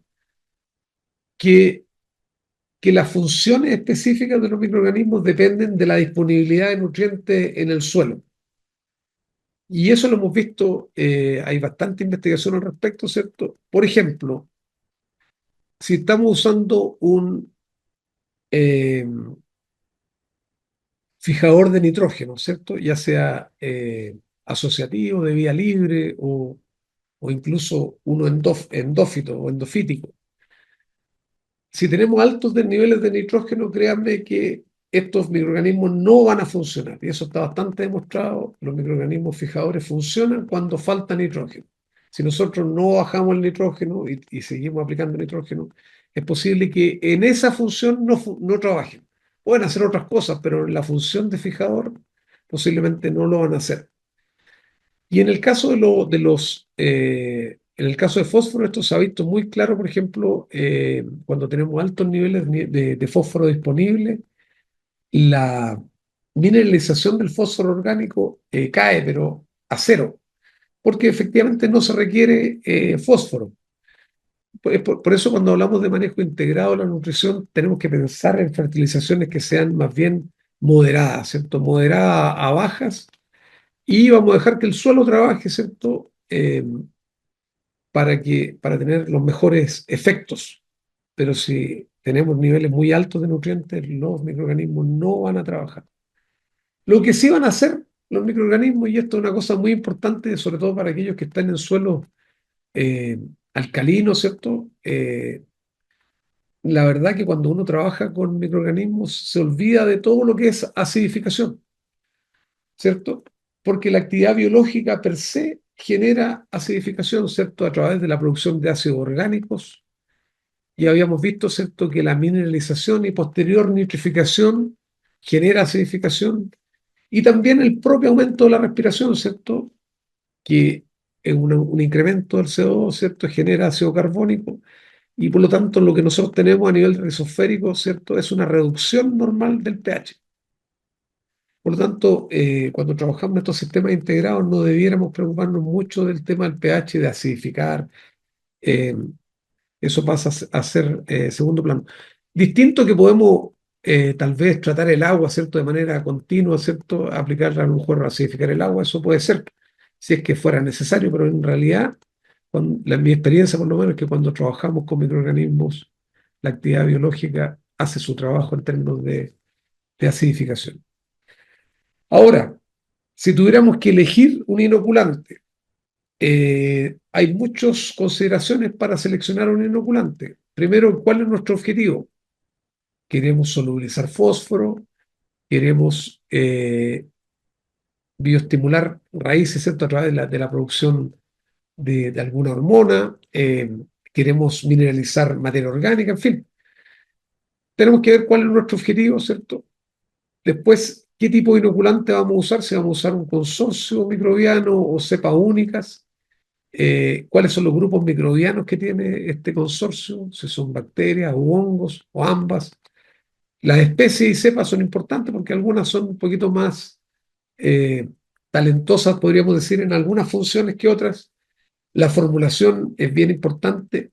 [SPEAKER 3] que las funciones específicas de los microorganismos dependen de la disponibilidad de nutrientes en el suelo. Y eso lo hemos visto, hay bastante investigación al respecto, ¿cierto? Por ejemplo, si estamos usando un eh, fijador de nitrógeno, ¿cierto? Ya sea asociativo, de vía libre o incluso uno endófito o endofítico. Si tenemos altos niveles de nitrógeno, créanme que estos microorganismos no van a funcionar. Y eso está bastante demostrado. Los microorganismos fijadores funcionan cuando falta nitrógeno. Si nosotros no bajamos el nitrógeno y seguimos aplicando nitrógeno, es posible que en esa función no trabajen. Pueden hacer otras cosas, pero en la función de fijador posiblemente no lo van a hacer. Y en el caso en el caso de fósforo, esto se ha visto muy claro, por ejemplo, cuando tenemos altos niveles de fósforo disponible, la mineralización del fósforo orgánico cae, pero a cero, porque efectivamente no se requiere fósforo. Por eso cuando hablamos de manejo integrado de la nutrición, tenemos que pensar en fertilizaciones que sean más bien moderadas, ¿cierto? Moderadas a bajas, y vamos a dejar que el suelo trabaje, ¿cierto? Para tener los mejores efectos. Pero si tenemos niveles muy altos de nutrientes, los microorganismos no van a trabajar. Lo que sí van a hacer los microorganismos, y esto es una cosa muy importante, sobre todo para aquellos que están en suelos eh, alcalinos, ¿cierto? La verdad que cuando uno trabaja con microorganismos se olvida de todo lo que es acidificación, ¿cierto? Porque la actividad biológica per se genera acidificación, ¿cierto? A través de la producción de ácidos orgánicos. Ya habíamos visto, ¿cierto?, que la mineralización y posterior nitrificación genera acidificación y también el propio aumento de la respiración, ¿cierto?, que es un incremento del CO2, ¿cierto?, genera ácido carbónico y por lo tanto lo que nosotros tenemos a nivel rizosférico, ¿cierto?, es una reducción normal del pH. Por lo tanto, cuando trabajamos en estos sistemas integrados no debiéramos preocuparnos mucho del tema del pH, de acidificar. eh, Eso pasa a ser segundo plano. Distinto que podemos tal vez tratar el agua, ¿cierto? De manera continua, ¿cierto? Aplicar a lo mejor acidificar el agua, eso puede ser, si es que fuera necesario, pero en realidad, mi experiencia por lo menos es que cuando trabajamos con microorganismos, la actividad biológica hace su trabajo en términos de acidificación. Ahora, si tuviéramos que elegir un inoculante, hay muchas consideraciones para seleccionar un inoculante. Primero, ¿cuál es nuestro objetivo? Queremos solubilizar fósforo, queremos bioestimular raíces, ¿cierto? A través de la producción de alguna hormona, queremos mineralizar materia orgánica, en fin. Tenemos que ver cuál es nuestro objetivo, ¿cierto? Después, ¿qué tipo de inoculante vamos a usar? Si vamos a usar un consorcio microbiano o cepas únicas. ¿Cuáles son los grupos microbianos que tiene este consorcio? Si son bacterias o hongos o ambas. Las especies y cepas son importantes porque algunas son un poquito más eh, talentosas, podríamos decir, en algunas funciones que otras. La formulación es bien importante.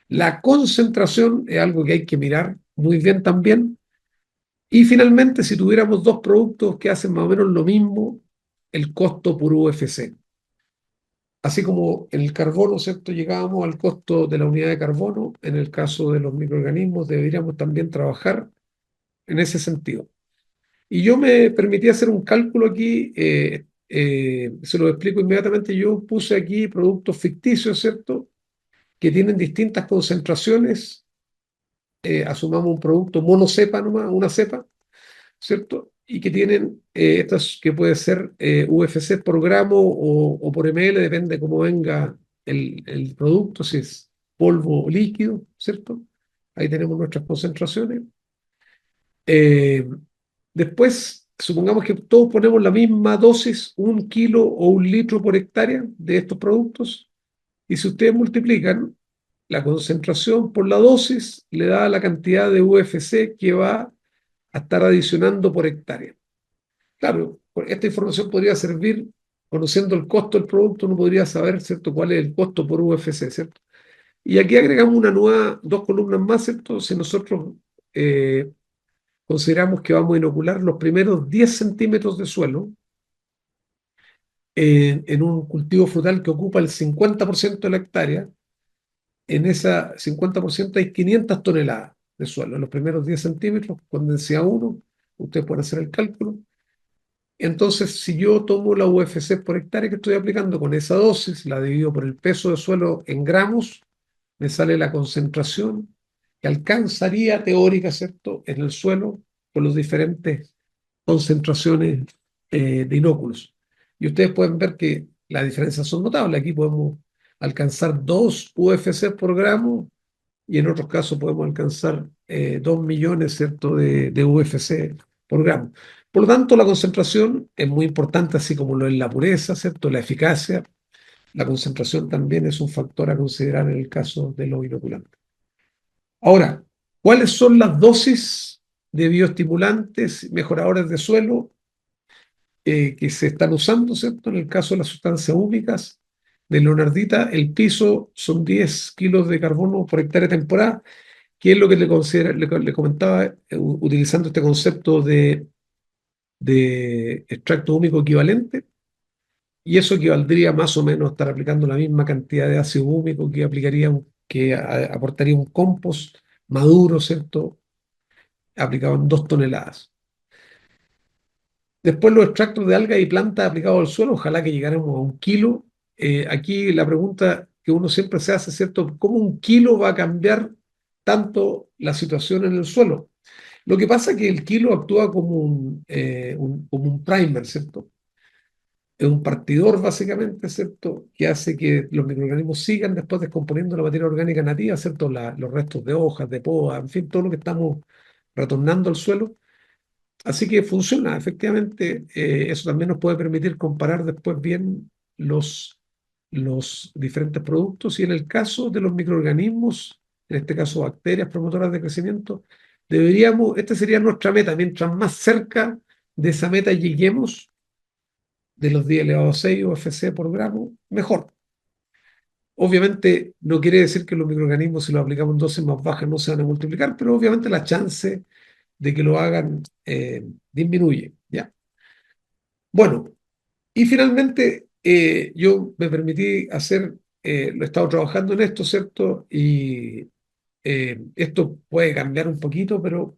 [SPEAKER 3] La concentración es algo que hay que mirar muy bien también. Y finalmente, si tuviéramos dos productos que hacen más o menos lo mismo, el costo por UFC. Así como en el carbono, ¿cierto? Llegábamos al costo de la unidad de carbono, en el caso de los microorganismos deberíamos también trabajar en ese sentido. Y yo me permití hacer un cálculo aquí, se lo explico inmediatamente. Yo puse aquí productos ficticios, ¿cierto? Que tienen distintas concentraciones. Asumamos un producto monocepa nomás, una cepa, ¿cierto? Y que tienen estas que puede ser UFC por gramo o por ml, depende cómo venga el producto, si es polvo o líquido, ¿cierto? Ahí tenemos nuestras concentraciones. Eh, Después, supongamos que todos ponemos la misma dosis, 1 kilo o 1 litro por hectárea de estos productos, y si ustedes multiplican la concentración por la dosis, le da la cantidad de UFC que va a estar adicionando por hectárea. Claro, esta información podría servir, conociendo el costo del producto, uno podría saber, ¿cierto?, cuál es el costo por UFC, ¿cierto? Y aquí agregamos una nueva, dos columnas más, ¿cierto? Si nosotros eh, consideramos que vamos a inocular los primeros 10 centímetros de suelo en un cultivo frutal que ocupa el 50% de la hectárea, en esa 50% hay 500 toneladas de suelo. En los primeros 10 centímetros, con densidad 1, ustedes pueden hacer el cálculo. Entonces, si yo tomo la UFC por hectárea que estoy aplicando con esa dosis, la divido por el peso de suelo en gramos, me sale la concentración que alcanzaría teórica, ¿cierto?, en el suelo con las diferentes concentraciones de inóculos. Y ustedes pueden ver que las diferencias son notables. Aquí podemos alcanzar 2 UFC por gramo y en otros casos podemos alcanzar 2 millones, ¿cierto?, de UFC por gramo. Por lo tanto, la concentración es muy importante, así como lo es la pureza, ¿cierto?, la eficacia. La concentración también es un factor a considerar en el caso de los inoculantes. Ahora, ¿cuáles son las dosis de bioestimulantes mejoradores de suelo que se están usando, ¿cierto? En el caso de las sustancias húmicas de leonardita, el piso son 10 kilos de carbono por hectárea temporada, que es lo que le comentaba utilizando este concepto de extracto húmico equivalente, y eso equivaldría más o menos a estar aplicando la misma cantidad de ácido húmico que aportaría un compost maduro, ¿cierto? Aplicado en 2 toneladas. Después los extractos de algas y plantas aplicados al suelo, ojalá que llegáramos a 1 kilo. Aquí la pregunta que uno siempre se hace, ¿cierto? ¿Cómo 1 kilo va a cambiar tanto la situación en el suelo? Lo que pasa es que el kilo actúa como un primer, ¿cierto? Es un partidor básicamente, ¿cierto? Que hace que los microorganismos sigan después descomponiendo la materia orgánica nativa, ¿cierto? Los restos de hojas, de poda, en fin, todo lo que estamos retornando al suelo. Así que funciona, efectivamente, eso también nos puede permitir comparar después bien los diferentes productos y en el caso de los microorganismos, en este caso bacterias promotoras de crecimiento, esta sería nuestra meta, mientras más cerca de esa meta lleguemos, de los 10 elevado a 6 UFC por gramo, mejor. Obviamente no quiere decir que los microorganismos, si los aplicamos en dosis más bajas, no se van a multiplicar, pero obviamente la chance de que lo hagan disminuye, ¿ya? Bueno, y finalmente yo me permití hacer, lo he estado trabajando en esto, ¿cierto? Y esto puede cambiar un poquito, pero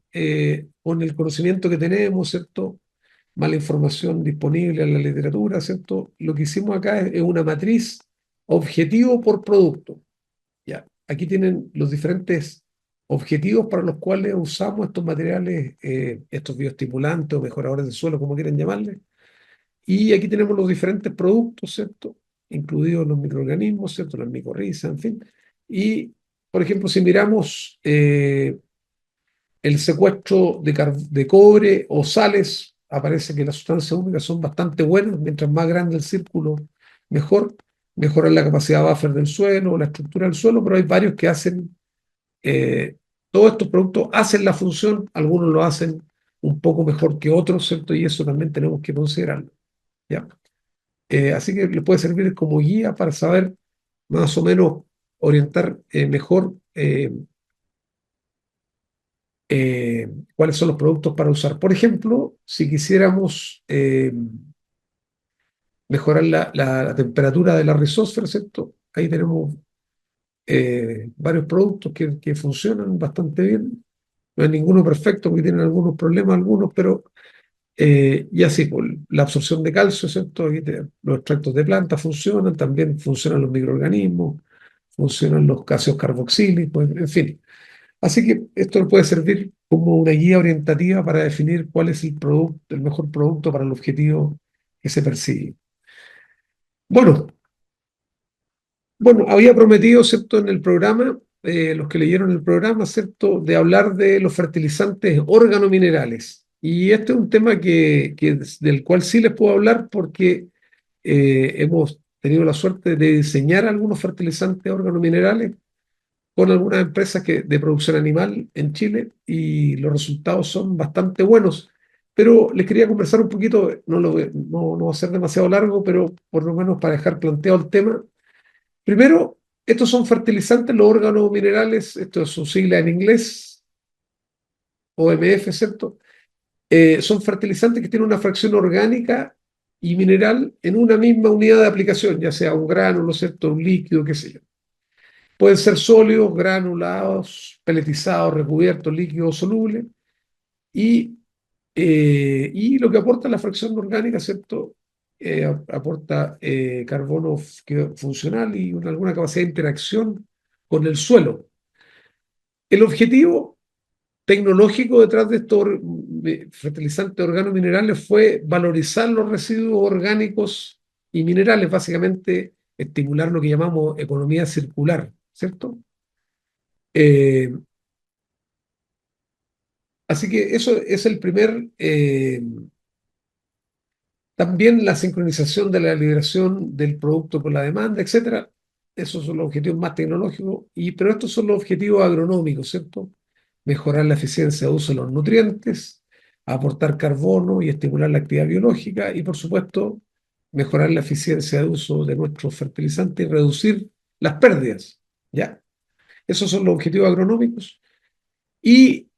[SPEAKER 3] con el conocimiento que tenemos, ¿cierto? Mala información disponible en la literatura, ¿cierto? Lo que hicimos acá es una matriz objetivo por producto. Ya, aquí tienen los diferentes objetivos para los cuales usamos estos materiales, estos bioestimulantes o mejoradores de suelo, como quieran llamarle. Y aquí tenemos los diferentes productos, ¿cierto? Incluidos los microorganismos, ¿cierto? Las micorrizas, en fin. Y, por ejemplo, si miramos el secuestro de cobre o sales, aparece que las sustancias húmicas son bastante buenas. Mientras más grande el círculo, mejor. Mejoran la capacidad buffer del suelo, la estructura del suelo, pero hay varios que hacen, eh, todos estos productos hacen la función, algunos lo hacen un poco mejor que otros, ¿cierto? Y eso también tenemos que considerarlo, ¿ya? Así que les puede servir como guía para saber más o menos orientar mejor cuáles son los productos para usar. Por ejemplo, si quisiéramos mejorar la temperatura de la rizósfera, ¿cierto? Ahí tenemos varios productos que funcionan bastante bien. No hay ninguno perfecto porque tienen algunos problemas, algunos, pero y así, pues, la absorción de calcio, ¿cierto? Los extractos de planta funcionan, también funcionan los microorganismos, funcionan los ácidos carboxílicos, en fin. Así que esto nos puede servir como una guía orientativa para definir cuál es el producto, el mejor producto para el objetivo que se persigue. Bueno, bueno, había prometido, ¿cierto?, en el programa, los que leyeron el programa, ¿cierto?, de hablar de los fertilizantes organominerales. Y este es un tema del cual sí les puedo hablar porque hemos tenido la suerte de diseñar algunos fertilizantes organominerales con algunas empresas de producción animal en Chile y los resultados son bastante buenos. Pero les quería conversar un poquito, no va a ser demasiado largo, pero por lo menos para dejar planteado el tema. Primero, estos son fertilizantes, los órganos minerales, esto es su sigla en inglés, OMF, ¿cierto? Son fertilizantes que tienen una fracción orgánica y mineral en una misma unidad de aplicación, ya sea un gránulo, ¿cierto? Un líquido, qué sé yo. Pueden ser sólidos, granulados, peletizados, recubiertos, líquidos, solubles. Y, y lo que aporta la fracción orgánica, ¿cierto? Aporta carbono funcional y alguna capacidad de interacción con el suelo. El objetivo tecnológico detrás de estos fertilizantes organominerales fue valorizar los residuos orgánicos y minerales, básicamente estimular lo que llamamos economía circular, ¿cierto? Eh, Así que eso es el primer, también la sincronización de la liberación del producto con la demanda, etcétera. Esos son los objetivos más tecnológicos, pero estos son los objetivos agronómicos, ¿cierto? Mejorar la eficiencia de uso de los nutrientes, aportar carbono y estimular la actividad biológica y, por supuesto, mejorar la eficiencia de uso de nuestros fertilizantes y reducir las pérdidas, ¿ya? Esos son los objetivos agronómicos. Y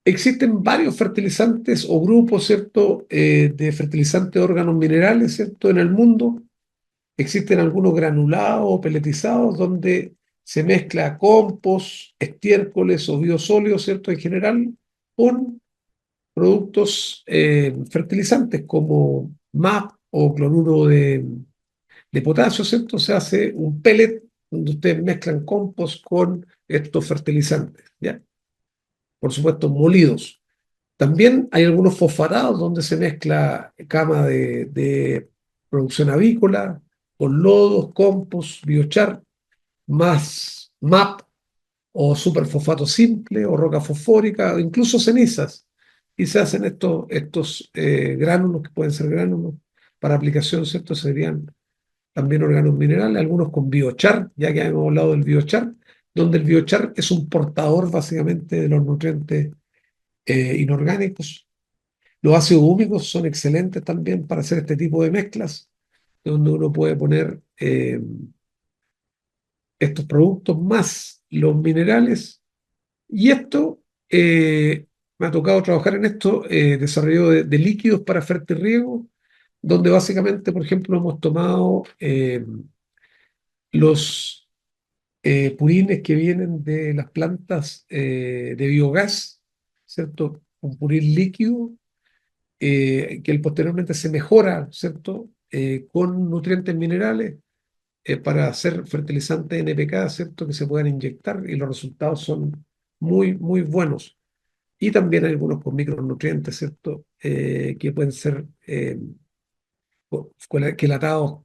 [SPEAKER 3] existen varios fertilizantes o grupos, ¿cierto?, de fertilizantes de órganos minerales, ¿cierto?, en el mundo. Existen algunos granulados o peletizados donde se mezcla compost, estiércoles o biosóleos, ¿cierto?, en general, con productos fertilizantes como MAP o cloruro de potasio, ¿cierto? Se hace un pellet donde ustedes mezclan compost con estos fertilizantes, ¿ya? Por supuesto, molidos. También hay algunos fosfatados donde se mezcla cama de producción avícola con lodos, compost, biochar, más MAP o superfosfato simple o roca fosfórica o incluso cenizas. Y se hacen estos gránulos, que pueden ser gránulos para aplicación, ¿cierto? Serían también órganos minerales, algunos con biochar, ya que hemos hablado del biochar, donde el biochar es un portador básicamente de los nutrientes inorgánicos. Los ácidos húmicos son excelentes también para hacer este tipo de mezclas, donde uno puede poner estos productos más los minerales. Y esto me ha tocado trabajar en esto, desarrollo de líquidos para fertirriego, donde básicamente, por ejemplo, hemos tomado los purines que vienen de las plantas de biogás, ¿cierto? Un purín líquido que posteriormente se mejora, ¿cierto? Con nutrientes minerales para hacer fertilizantes NPK, ¿cierto? Que se puedan inyectar y los resultados son muy, muy buenos. Y también hay algunos con micronutrientes, ¿cierto? Que pueden ser quelatados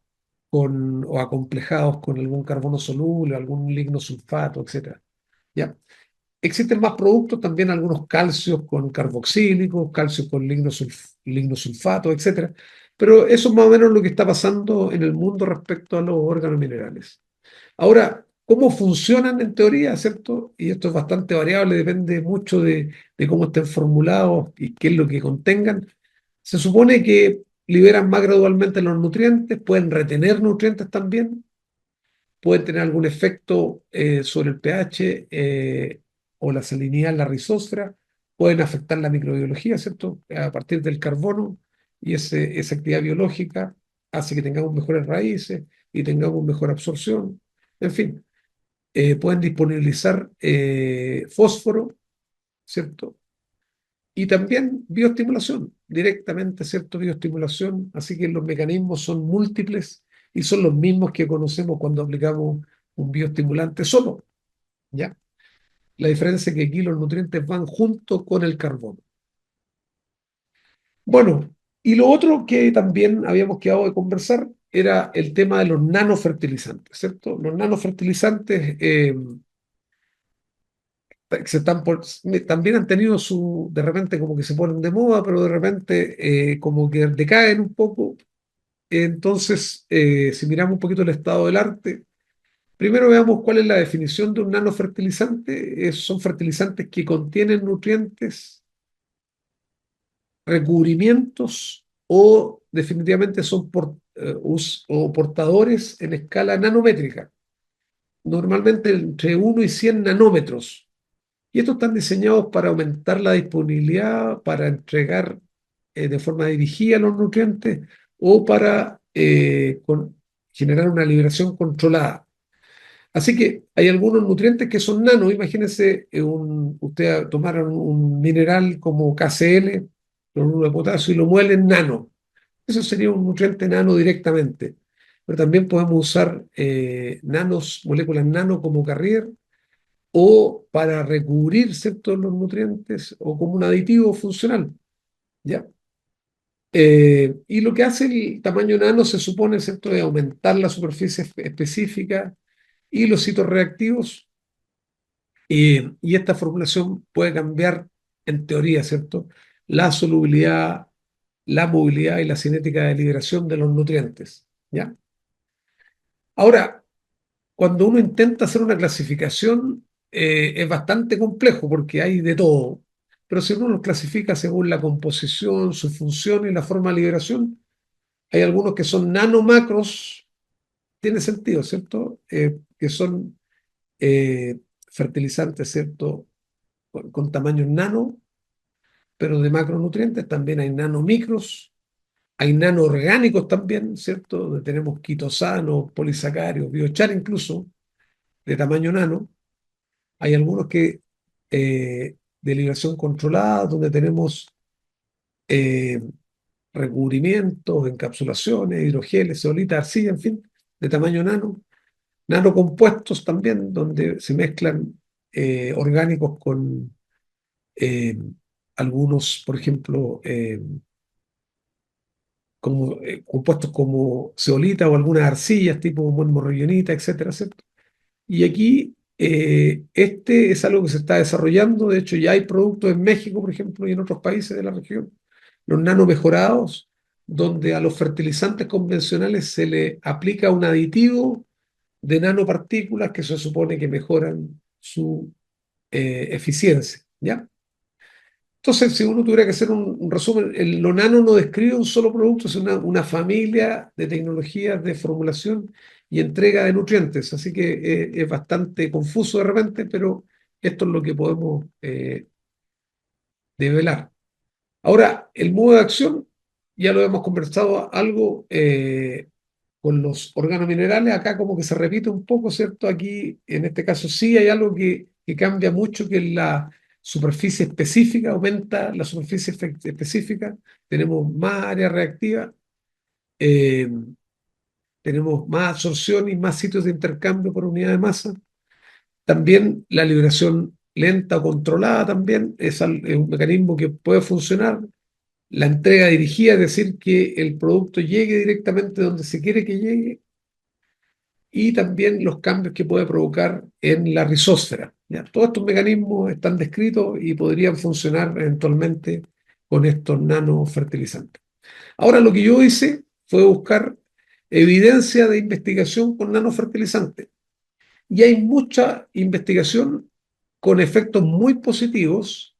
[SPEAKER 3] o acomplejados con algún carbono soluble, algún lignosulfato, etcétera. ¿Ya? Existen más productos, también algunos calcios con carboxílicos, calcios con lignosulfato, etcétera. Pero eso es más o menos lo que está pasando en el mundo respecto a los órganos minerales. Ahora, ¿cómo funcionan en teoría, cierto? Y esto es bastante variable, depende mucho de cómo estén formulados y qué es lo que contengan. Se supone que liberan más gradualmente los nutrientes, pueden retener nutrientes también, pueden tener algún efecto sobre el pH o la salinidad en la rizosfera, pueden afectar la microbiología, ¿cierto? A partir del carbono y esa actividad biológica hace que tengamos mejores raíces y tengamos mejor absorción. En fin, pueden disponibilizar fósforo, ¿cierto? Y también bioestimulación, directamente, ¿cierto? Bioestimulación, así que los mecanismos son múltiples y son los mismos que conocemos cuando aplicamos un bioestimulante solo, ¿ya? La diferencia es que aquí los nutrientes van junto con el carbono. Bueno, y lo otro que también habíamos quedado de conversar era el tema de los nanofertilizantes, ¿cierto? Los nanofertilizantes se están también han tenido de repente como que se ponen de moda, pero de repente como que decaen un poco. Entonces, si miramos un poquito el estado del arte, primero veamos cuál es la definición de un nanofertilizante. Son fertilizantes que contienen nutrientes, recubrimientos o definitivamente son o portadores en escala nanométrica, normalmente entre 1 y 100 nanómetros. Y estos están diseñados para aumentar la disponibilidad, para entregar de forma dirigida los nutrientes o para generar una liberación controlada. Así que hay algunos nutrientes que son nano. Imagínense, usted tomara un mineral como KCl, cloruro de potasio, y lo muele en nano. Eso sería un nutriente nano directamente. Pero también podemos usar moléculas nano como carrier o para recubrir, ¿cierto?, los nutrientes o como un aditivo funcional, ¿ya? Y lo que hace el tamaño nano se supone, ¿cierto?, es aumentar la superficie específica y los sitios reactivos, y esta formulación puede cambiar, en teoría, ¿cierto?, la solubilidad, la movilidad y la cinética de liberación de los nutrientes, ¿ya? Ahora, cuando uno intenta hacer una clasificación, es bastante complejo porque hay de todo. Pero si uno los clasifica según la composición, su función y la forma de liberación, hay algunos que son nanomacros, tiene sentido, ¿cierto? Que son eh, fertilizantes, ¿cierto? Con tamaños nano, pero de macronutrientes. También hay nanomicros, hay nanoorgánicos también, ¿cierto? Donde tenemos quitosanos, polisacáridos, biochar incluso, de tamaño nano. Hay algunos de liberación controlada, donde tenemos eh, recubrimientos, encapsulaciones, hidrogeles, zeolitas, arcilla, en fin, de tamaño nano. Nanocompuestos también, donde se mezclan orgánicos con eh, algunos, por ejemplo, compuestos como zeolita o algunas arcillas tipo morrillonita, etcétera, ¿cierto? Y aquí este es algo que se está desarrollando. De hecho, ya hay productos en México, por ejemplo, y en otros países de la región, los nanomejorados, donde a los fertilizantes convencionales se le aplica un aditivo de nanopartículas que se supone que mejoran su eficiencia, ¿ya? Entonces, si uno tuviera que hacer un resumen, lo nano no describe un solo producto, es una familia de tecnologías de formulación y entrega de nutrientes. Así que es bastante confuso de repente, pero esto es lo que podemos de velar. Ahora, el modo de acción, ya lo hemos conversado algo con los organominerales, acá como que se repite un poco, ¿cierto? Aquí, en este caso, sí hay algo que cambia mucho, que es la superficie específica, aumenta la superficie específica, tenemos más área reactiva, eh, tenemos más absorción y más sitios de intercambio por unidad de masa. También la liberación lenta o controlada también es un mecanismo que puede funcionar. La entrega dirigida, es decir, que el producto llegue directamente donde se quiere que llegue, y también los cambios que puede provocar en la rizósfera. ¿Ya? Todos estos mecanismos están descritos y podrían funcionar eventualmente con estos nanofertilizantes. Ahora, lo que yo hice fue buscar evidencia de investigación con nanofertilizantes. Y hay mucha investigación con efectos muy positivos,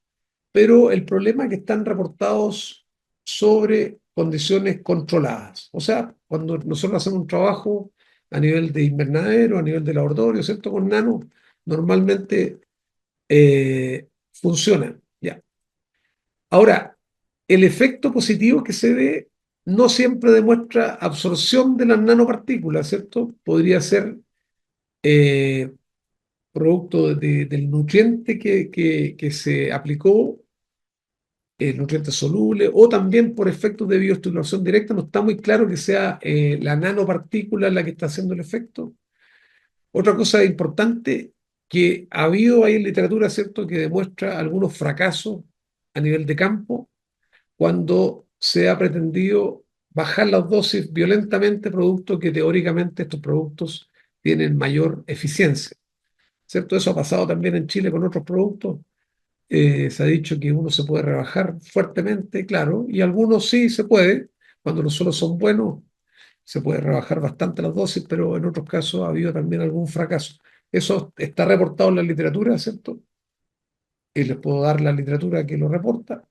[SPEAKER 3] pero el problema es que están reportados sobre condiciones controladas. O sea, cuando nosotros hacemos un trabajo a nivel de invernadero, a nivel de laboratorio, ¿cierto? Con nano, normalmente funciona. ¿Ya? Ahora, el efecto positivo que se ve no siempre demuestra absorción de las nanopartículas, ¿cierto? Podría ser eh, producto del nutriente que se aplicó, el nutriente soluble, o también por efectos de bioestimulación directa. No está muy claro que sea la nanopartícula la que está haciendo el efecto. Otra cosa importante, que ha habido ahí en literatura, ¿cierto?, que demuestra algunos fracasos a nivel de campo cuando se ha pretendido bajar las dosis violentamente, producto que teóricamente estos productos tienen mayor eficiencia, ¿cierto? Eso ha pasado también en Chile con otros productos. Se ha dicho que uno se puede rebajar fuertemente, claro, y algunos sí se puede. Cuando los suelos son buenos, se puede rebajar bastante las dosis, pero en otros casos ha habido también algún fracaso. Eso está reportado en la literatura, ¿cierto? Y les puedo dar la literatura que lo reporta.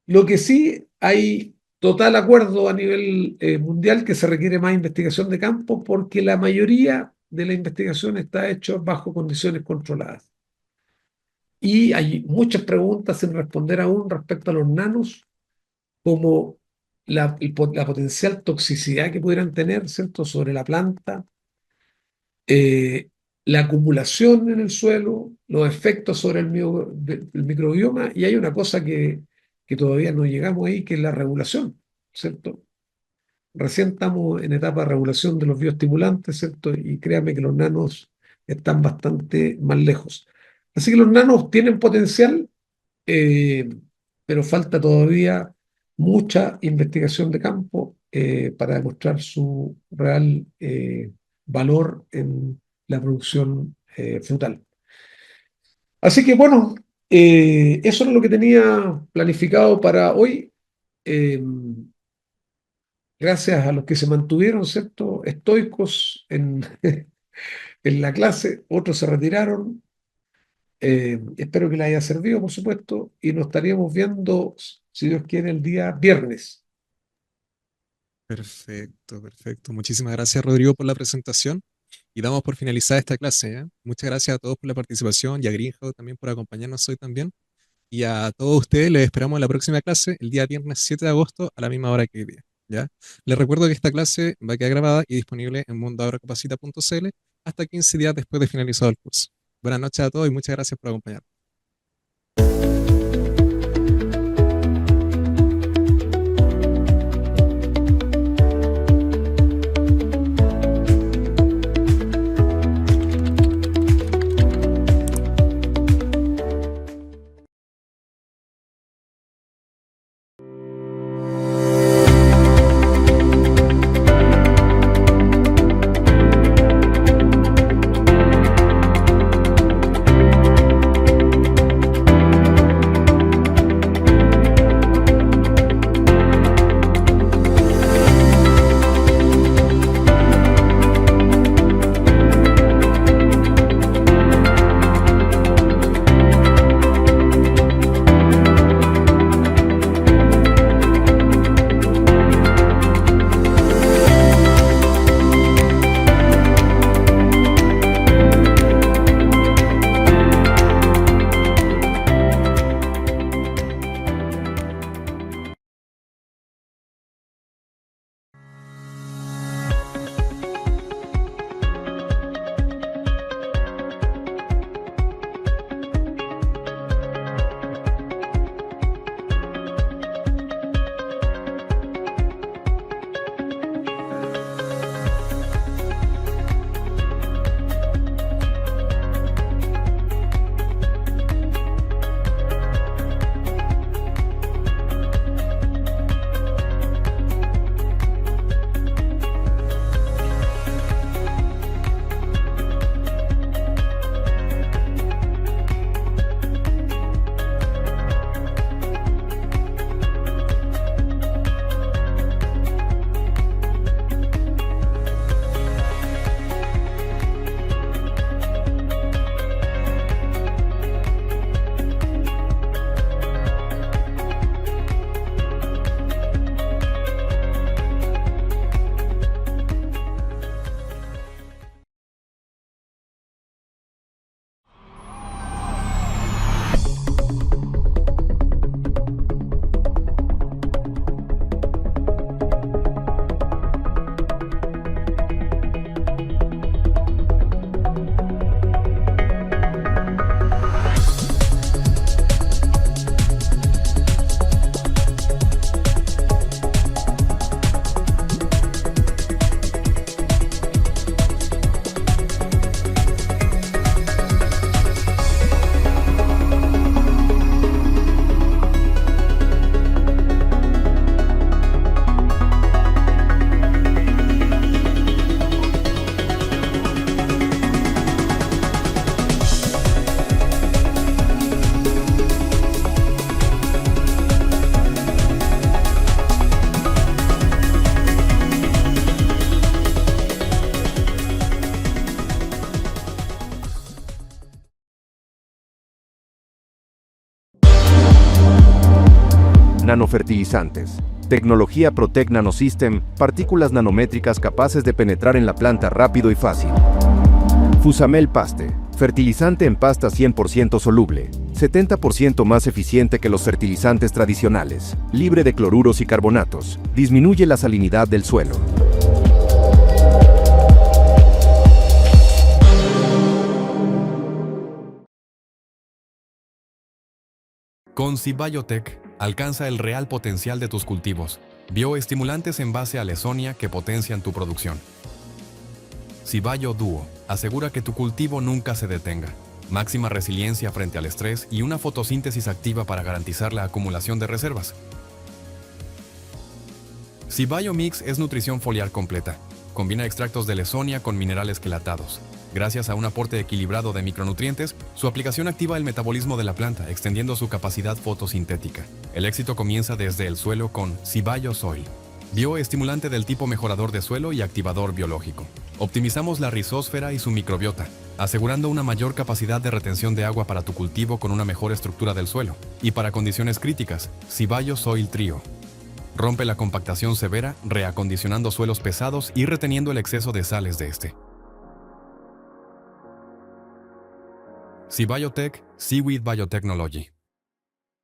[SPEAKER 3] Lo que sí hay total acuerdo a nivel mundial, que se requiere más investigación de campo, porque la mayoría de la investigación está hecha bajo condiciones controladas. Y hay muchas preguntas sin responder aún respecto a los nanos, como la potencial toxicidad que pudieran tener, ¿cierto?, sobre la planta, eh, la acumulación en el suelo, los efectos sobre el microbioma, y hay una cosa que todavía no llegamos ahí, que es la regulación, ¿cierto? Recién estamos en etapa de regulación de los bioestimulantes, ¿cierto? Y créanme que los nanos están bastante más lejos. Así que los nanos tienen potencial, eh, pero falta todavía mucha investigación de campo para demostrar su real valor en la producción frutal. Así que bueno, eso era lo que tenía planificado para hoy. Eh, Gracias a los que se mantuvieron, ¿cierto?, estoicos en la clase, otros se retiraron. Espero que les haya servido, por supuesto, y nos estaríamos viendo, si Dios quiere, el día viernes.
[SPEAKER 4] Perfecto, perfecto. Muchísimas gracias, Rodrigo, por la presentación. Y damos por finalizada esta clase, ¿eh? Muchas gracias a todos por la participación y a Greenhow también por acompañarnos hoy también. Y a todos ustedes les esperamos en la próxima clase, el día viernes 7 de agosto, a la misma hora que hoy día, ¿ya? Les recuerdo que esta clase va a quedar grabada y disponible en mundoagrocapacita.cl hasta 15 días después de finalizado el curso. Buenas noches a todos y muchas gracias por acompañarnos.
[SPEAKER 1] Nanofertilizantes. Tecnología Protec Nanosystem, partículas nanométricas capaces de penetrar en la planta rápido y fácil. Fusamel Paste, fertilizante en pasta 100% soluble, 70% más eficiente que los fertilizantes tradicionales, libre de cloruros y carbonatos, disminuye la salinidad del suelo.
[SPEAKER 2] Con Sibiotech, alcanza el real potencial de tus cultivos. Bioestimulantes en base a Lesonia que potencian tu producción. Sibio Duo asegura que tu cultivo nunca se detenga. Máxima resiliencia frente al estrés y una fotosíntesis activa para garantizar la acumulación de reservas. Sibio Mix es nutrición foliar completa. Combina extractos de Lesonia con minerales quelatados. Gracias a un aporte equilibrado de micronutrientes, su aplicación activa el metabolismo de la planta, extendiendo su capacidad fotosintética. El éxito comienza desde el suelo con Sibio Soil, bioestimulante del tipo mejorador de suelo y activador biológico. Optimizamos la rizósfera y su microbiota, asegurando una mayor capacidad de retención de agua para tu cultivo con una mejor estructura del suelo. Y para condiciones críticas, Sibio Soil Trio. Rompe la compactación severa, reacondicionando suelos pesados y reteniendo el exceso de sales de este. Sibiotech Seaweed Biotechnology.